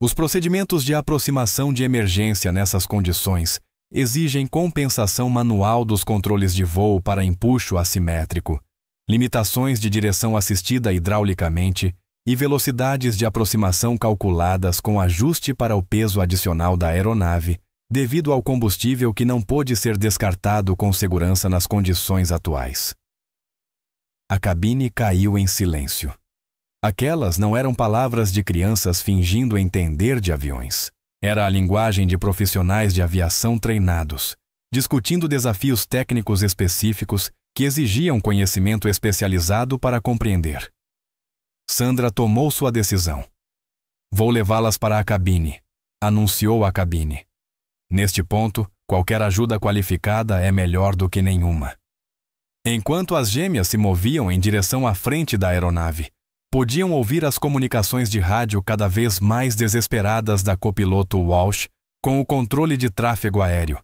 Os procedimentos de aproximação de emergência nessas condições exigem compensação manual dos controles de voo para empuxo assimétrico, limitações de direção assistida hidraulicamente e velocidades de aproximação calculadas com ajuste para o peso adicional da aeronave, devido ao combustível que não pôde ser descartado com segurança nas condições atuais. A cabine caiu em silêncio. Aquelas não eram palavras de crianças fingindo entender de aviões. Era a linguagem de profissionais de aviação treinados, discutindo desafios técnicos específicos que exigiam conhecimento especializado para compreender. Sandra tomou sua decisão. Vou levá-las para a cabine, anunciou a cabine. Neste ponto, qualquer ajuda qualificada é melhor do que nenhuma. Enquanto as gêmeas se moviam em direção à frente da aeronave, podiam ouvir as comunicações de rádio cada vez mais desesperadas da copiloto Walsh com o controle de tráfego aéreo.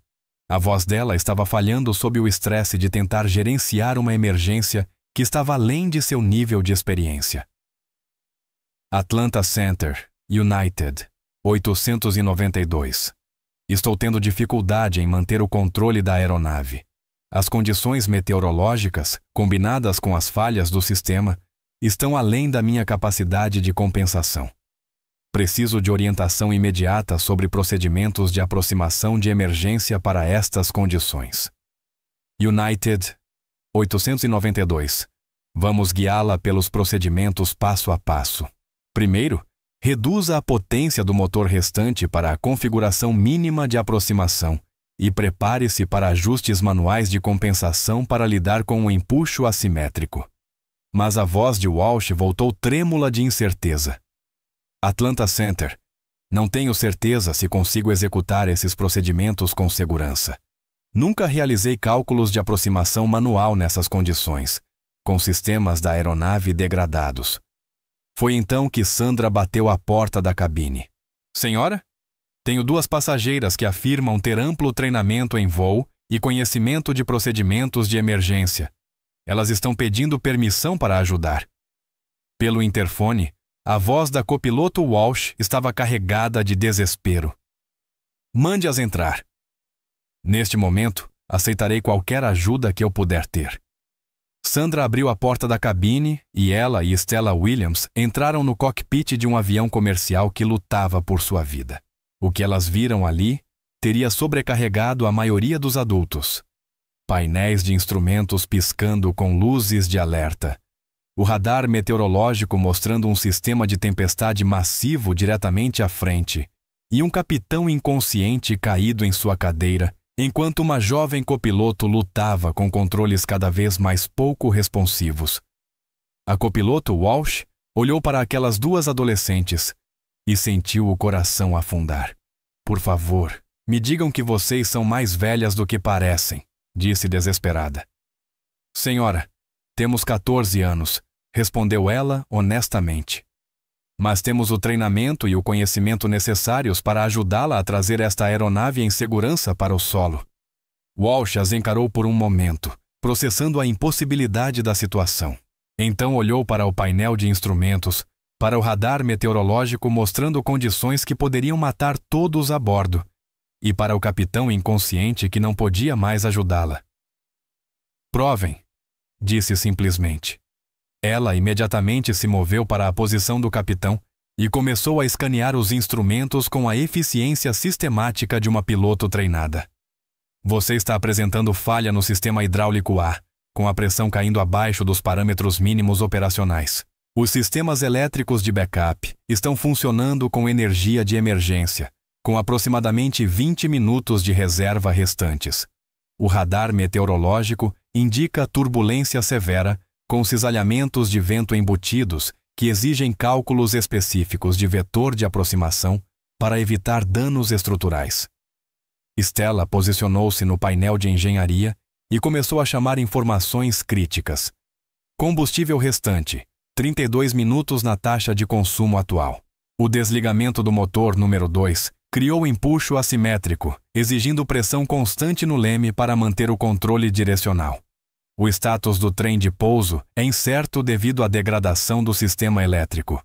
A voz dela estava falhando sob o estresse de tentar gerenciar uma emergência que estava além de seu nível de experiência. Atlanta Center, United, 892. Estou tendo dificuldade em manter o controle da aeronave. As condições meteorológicas, combinadas com as falhas do sistema, estão além da minha capacidade de compensação. Preciso de orientação imediata sobre procedimentos de aproximação de emergência para estas condições. United, 892. Vamos guiá-la pelos procedimentos passo a passo. Primeiro, reduza a potência do motor restante para a configuração mínima de aproximação e prepare-se para ajustes manuais de compensação para lidar com o empuxo assimétrico. Mas a voz de Walsh voltou trêmula de incerteza. Atlanta Center. Não tenho certeza se consigo executar esses procedimentos com segurança. Nunca realizei cálculos de aproximação manual nessas condições, com sistemas da aeronave degradados. Foi então que Sandra bateu à porta da cabine. Senhora? Tenho 2 passageiras que afirmam ter amplo treinamento em voo e conhecimento de procedimentos de emergência. Elas estão pedindo permissão para ajudar. Pelo interfone, a voz da copiloto Walsh estava carregada de desespero. Mande-as entrar. Neste momento, aceitarei qualquer ajuda que eu puder ter. Sandra abriu a porta da cabine e ela e Stella Williams entraram no cockpit de um avião comercial que lutava por sua vida. O que elas viram ali teria sobrecarregado a maioria dos adultos. Painéis de instrumentos piscando com luzes de alerta. O radar meteorológico mostrando um sistema de tempestade massivo diretamente à frente. E um capitão inconsciente caído em sua cadeira, enquanto uma jovem copiloto lutava com controles cada vez mais pouco responsivos. A copiloto Walsh olhou para aquelas 2 adolescentes e sentiu o coração afundar. Por favor, me digam que vocês são mais velhas do que parecem, disse desesperada. Senhora, temos 14 anos, respondeu ela honestamente. Mas temos o treinamento e o conhecimento necessários para ajudá-la a trazer esta aeronave em segurança para o solo. Walsh as encarou por um momento, processando a impossibilidade da situação. Então olhou para o painel de instrumentos, para o radar meteorológico mostrando condições que poderiam matar todos a bordo, e para o capitão inconsciente que não podia mais ajudá-la. Provem, disse simplesmente. Ela imediatamente se moveu para a posição do capitão e começou a escanear os instrumentos com a eficiência sistemática de uma piloto treinada. Você está apresentando falha no sistema hidráulico A, com a pressão caindo abaixo dos parâmetros mínimos operacionais. Os sistemas elétricos de backup estão funcionando com energia de emergência, com aproximadamente 20 minutos de reserva restantes. O radar meteorológico indica turbulência severa, com cisalhamentos de vento embutidos que exigem cálculos específicos de vetor de aproximação para evitar danos estruturais. Stella posicionou-se no painel de engenharia e começou a chamar informações críticas. Combustível restante, 32 minutos na taxa de consumo atual. O desligamento do motor número 2 criou empuxo assimétrico, exigindo pressão constante no leme para manter o controle direcional. O status do trem de pouso é incerto devido à degradação do sistema elétrico.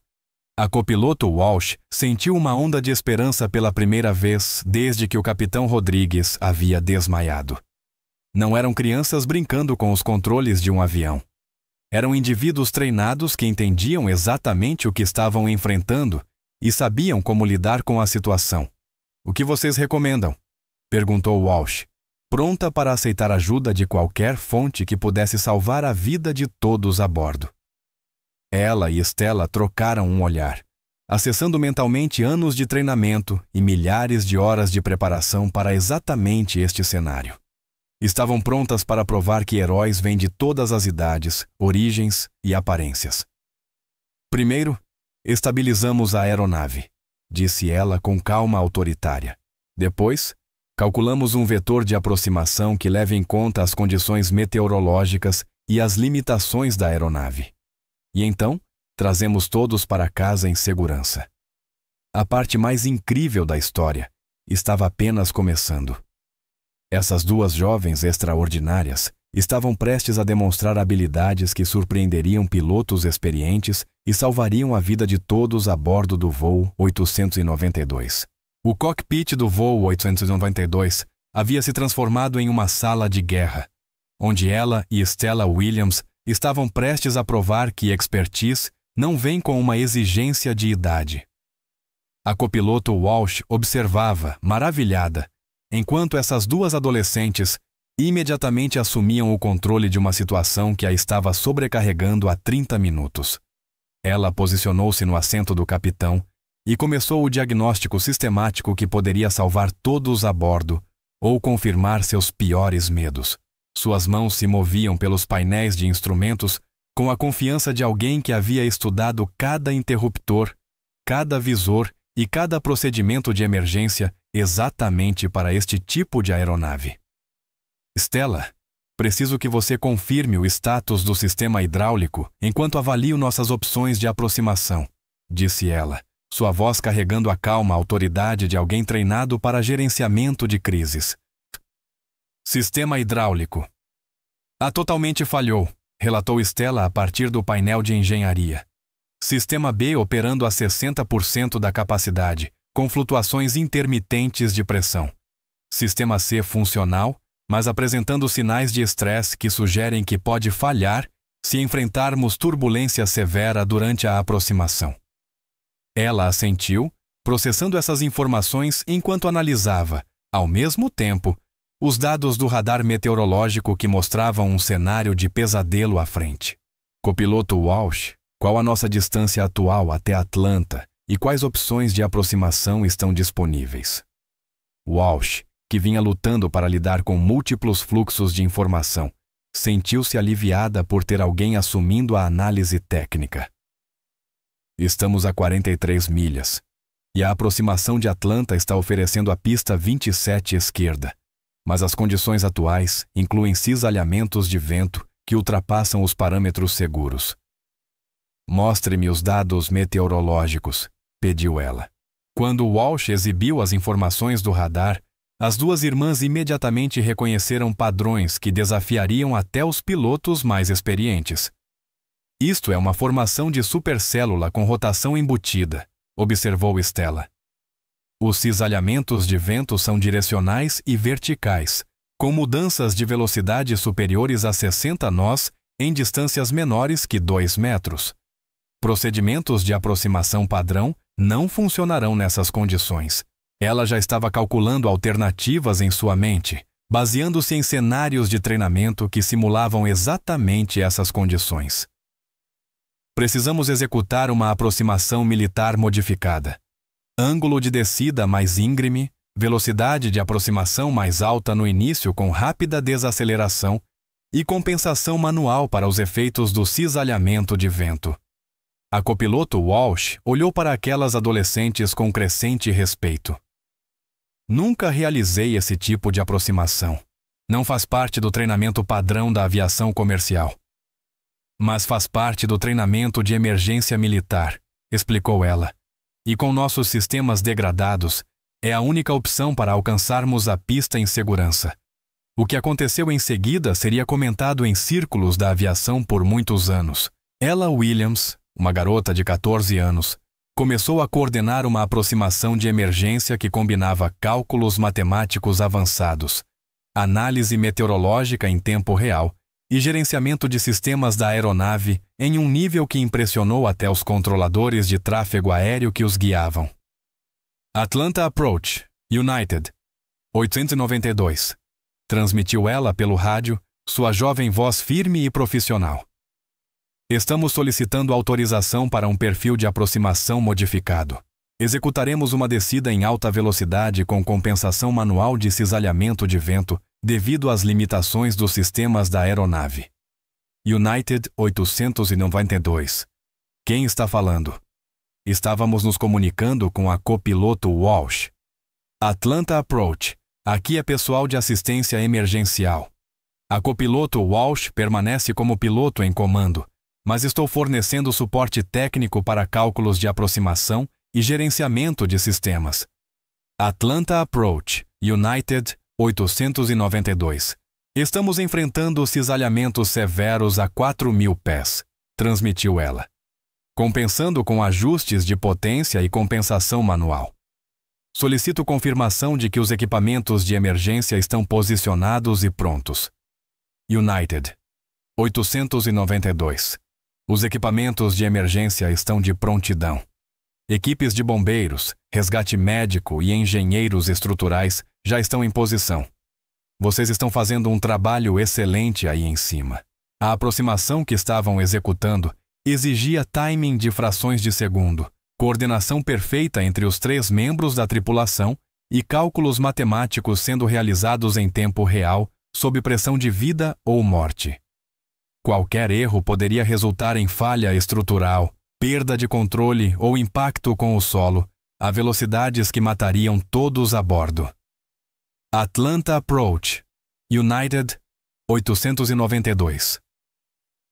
A copiloto Walsh sentiu uma onda de esperança pela primeira vez desde que o capitão Rodrigues havia desmaiado. Não eram crianças brincando com os controles de um avião. Eram indivíduos treinados que entendiam exatamente o que estavam enfrentando e sabiam como lidar com a situação. O que vocês recomendam? Perguntou Walsh, pronta para aceitar ajuda de qualquer fonte que pudesse salvar a vida de todos a bordo. Ela e Stella trocaram um olhar, acessando mentalmente anos de treinamento e milhares de horas de preparação para exatamente este cenário. Estavam prontas para provar que heróis vêm de todas as idades, origens e aparências. Primeiro, estabilizamos a aeronave, disse ela com calma autoritária. Depois, calculamos um vetor de aproximação que leve em conta as condições meteorológicas e as limitações da aeronave. E então, trazemos todos para casa em segurança. A parte mais incrível da história estava apenas começando. Essas 2 jovens extraordinárias estavam prestes a demonstrar habilidades que surpreenderiam pilotos experientes e salvariam a vida de todos a bordo do voo 892. O cockpit do voo 892 havia se transformado em uma sala de guerra, onde ela e Stella Williams estavam prestes a provar que expertise não vem com uma exigência de idade. A copiloto Walsh observava, maravilhada, enquanto essas 2 adolescentes imediatamente assumiam o controle de uma situação que a estava sobrecarregando há 30 minutos. Ela posicionou-se no assento do capitão e começou o diagnóstico sistemático que poderia salvar todos a bordo ou confirmar seus piores medos. Suas mãos se moviam pelos painéis de instrumentos com a confiança de alguém que havia estudado cada interruptor, cada visor e cada procedimento de emergência exatamente para este tipo de aeronave. Stella, preciso que você confirme o status do sistema hidráulico enquanto avalio nossas opções de aproximação, disse ela, sua voz carregando a calma autoridade de alguém treinado para gerenciamento de crises. Sistema hidráulico. Totalmente falhou, relatou Stella a partir do painel de engenharia. Sistema B operando a 60% da capacidade, com flutuações intermitentes de pressão. Sistema C funcional, mas apresentando sinais de estresse que sugerem que pode falhar se enfrentarmos turbulência severa durante a aproximação. Ela assentiu, processando essas informações enquanto analisava, ao mesmo tempo, os dados do radar meteorológico que mostravam um cenário de pesadelo à frente. Copiloto Walsh, qual a nossa distância atual até Atlanta e quais opções de aproximação estão disponíveis? Walsh, que vinha lutando para lidar com múltiplos fluxos de informação, sentiu-se aliviada por ter alguém assumindo a análise técnica. Estamos a 43 milhas, e a aproximação de Atlanta está oferecendo a pista 27 esquerda, mas as condições atuais incluem cisalhamentos de vento que ultrapassam os parâmetros seguros. Mostre-me os dados meteorológicos, pediu ela. Quando Walsh exibiu as informações do radar, as duas irmãs imediatamente reconheceram padrões que desafiariam até os pilotos mais experientes. Isto é uma formação de supercélula com rotação embutida, observou Stella. Os cisalhamentos de vento são direcionais e verticais, com mudanças de velocidade superiores a 60 nós em distâncias menores que 2 metros. Procedimentos de aproximação padrão não funcionarão nessas condições. Ela já estava calculando alternativas em sua mente, baseando-se em cenários de treinamento que simulavam exatamente essas condições. Precisamos executar uma aproximação militar modificada. Ângulo de descida mais íngreme, velocidade de aproximação mais alta no início com rápida desaceleração e compensação manual para os efeitos do cisalhamento de vento. A copiloto Walsh olhou para aquelas adolescentes com crescente respeito. Nunca realizei esse tipo de aproximação. Não faz parte do treinamento padrão da aviação comercial. Mas faz parte do treinamento de emergência militar, explicou ela. E com nossos sistemas degradados, é a única opção para alcançarmos a pista em segurança. O que aconteceu em seguida seria comentado em círculos da aviação por muitos anos. Ella Williams, uma garota de 14 anos, começou a coordenar uma aproximação de emergência que combinava cálculos matemáticos avançados, análise meteorológica em tempo real e gerenciamento de sistemas da aeronave em um nível que impressionou até os controladores de tráfego aéreo que os guiavam. Atlanta Approach, United, 892, transmitiu ela pelo rádio, sua jovem voz firme e profissional. Estamos solicitando autorização para um perfil de aproximação modificado. Executaremos uma descida em alta velocidade com compensação manual de cisalhamento de vento devido às limitações dos sistemas da aeronave. United 892. Quem está falando? Estávamos nos comunicando com a copiloto Walsh. Atlanta Approach. Aqui é pessoal de assistência emergencial. A copiloto Walsh permanece como piloto em comando, mas estou fornecendo suporte técnico para cálculos de aproximação e gerenciamento de sistemas. Atlanta Approach, United 892. Estamos enfrentando cisalhamentos severos a 4.000 pés, transmitiu ela, compensando com ajustes de potência e compensação manual. Solicito confirmação de que os equipamentos de emergência estão posicionados e prontos. United 892. Os equipamentos de emergência estão de prontidão. Equipes de bombeiros, resgate médico e engenheiros estruturais já estão em posição. Vocês estão fazendo um trabalho excelente aí em cima. A aproximação que estavam executando exigia timing de frações de segundo, coordenação perfeita entre os 3 membros da tripulação e cálculos matemáticos sendo realizados em tempo real, sob pressão de vida ou morte. Qualquer erro poderia resultar em falha estrutural, perda de controle ou impacto com o solo, a velocidades que matariam todos a bordo. Atlanta Approach, United 892.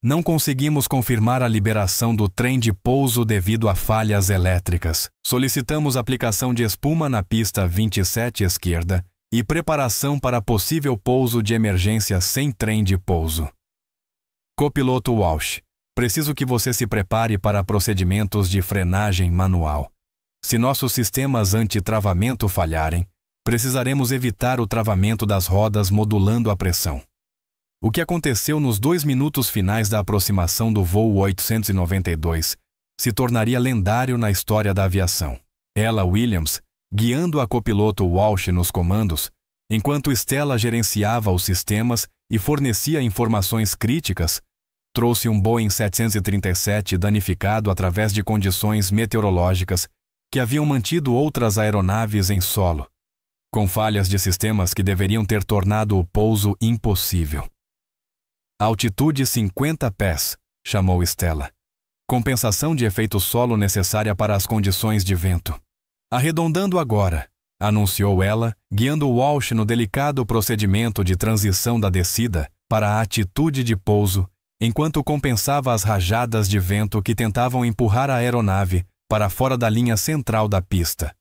Não conseguimos confirmar a liberação do trem de pouso devido a falhas elétricas. Solicitamos aplicação de espuma na pista 27 esquerda e preparação para possível pouso de emergência sem trem de pouso. Copiloto Walsh, preciso que você se prepare para procedimentos de frenagem manual. Se nossos sistemas anti-travamento falharem, precisaremos evitar o travamento das rodas modulando a pressão. O que aconteceu nos 2 minutos finais da aproximação do voo 892 se tornaria lendário na história da aviação. Ella Williams, guiando a copiloto Walsh nos comandos, enquanto Stella gerenciava os sistemas e fornecia informações críticas, trouxe um Boeing 737 danificado através de condições meteorológicas que haviam mantido outras aeronaves em solo, com falhas de sistemas que deveriam ter tornado o pouso impossível. Altitude 50 pés, chamou Stella. Compensação de efeito solo necessária para as condições de vento. Arredondando agora, anunciou ela, guiando Walsh no delicado procedimento de transição da descida para a atitude de pouso, enquanto compensava as rajadas de vento que tentavam empurrar a aeronave para fora da linha central da pista.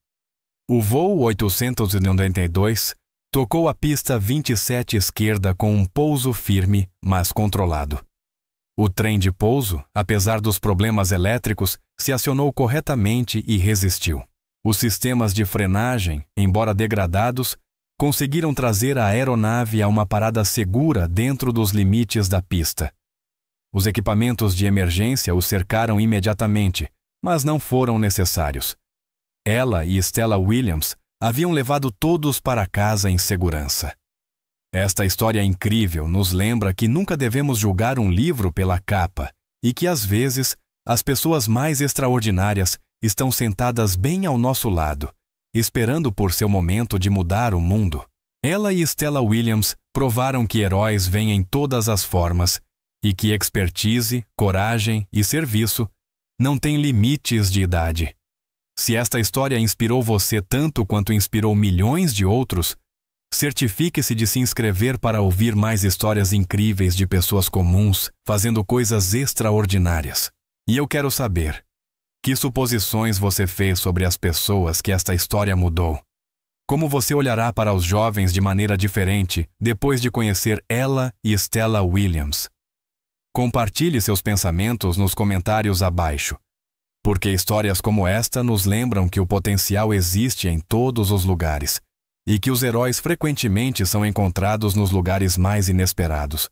O voo 892 tocou a pista 27 esquerda com um pouso firme, mas controlado. O trem de pouso, apesar dos problemas elétricos, se acionou corretamente e resistiu. Os sistemas de frenagem, embora degradados, conseguiram trazer a aeronave a uma parada segura dentro dos limites da pista. Os equipamentos de emergência o cercaram imediatamente, mas não foram necessários. Ela e Stella Williams haviam levado todos para casa em segurança. Esta história incrível nos lembra que nunca devemos julgar um livro pela capa e que, às vezes, as pessoas mais extraordinárias estão sentadas bem ao nosso lado, esperando por seu momento de mudar o mundo. Ela e Stella Williams provaram que heróis vêm em todas as formas e que expertise, coragem e serviço não têm limites de idade. Se esta história inspirou você tanto quanto inspirou milhões de outros, certifique-se de se inscrever para ouvir mais histórias incríveis de pessoas comuns fazendo coisas extraordinárias. E eu quero saber, que suposições você fez sobre as pessoas que esta história mudou? Como você olhará para os jovens de maneira diferente depois de conhecer Ella e Stella Williams? Compartilhe seus pensamentos nos comentários abaixo, porque histórias como esta nos lembram que o potencial existe em todos os lugares e que os heróis frequentemente são encontrados nos lugares mais inesperados.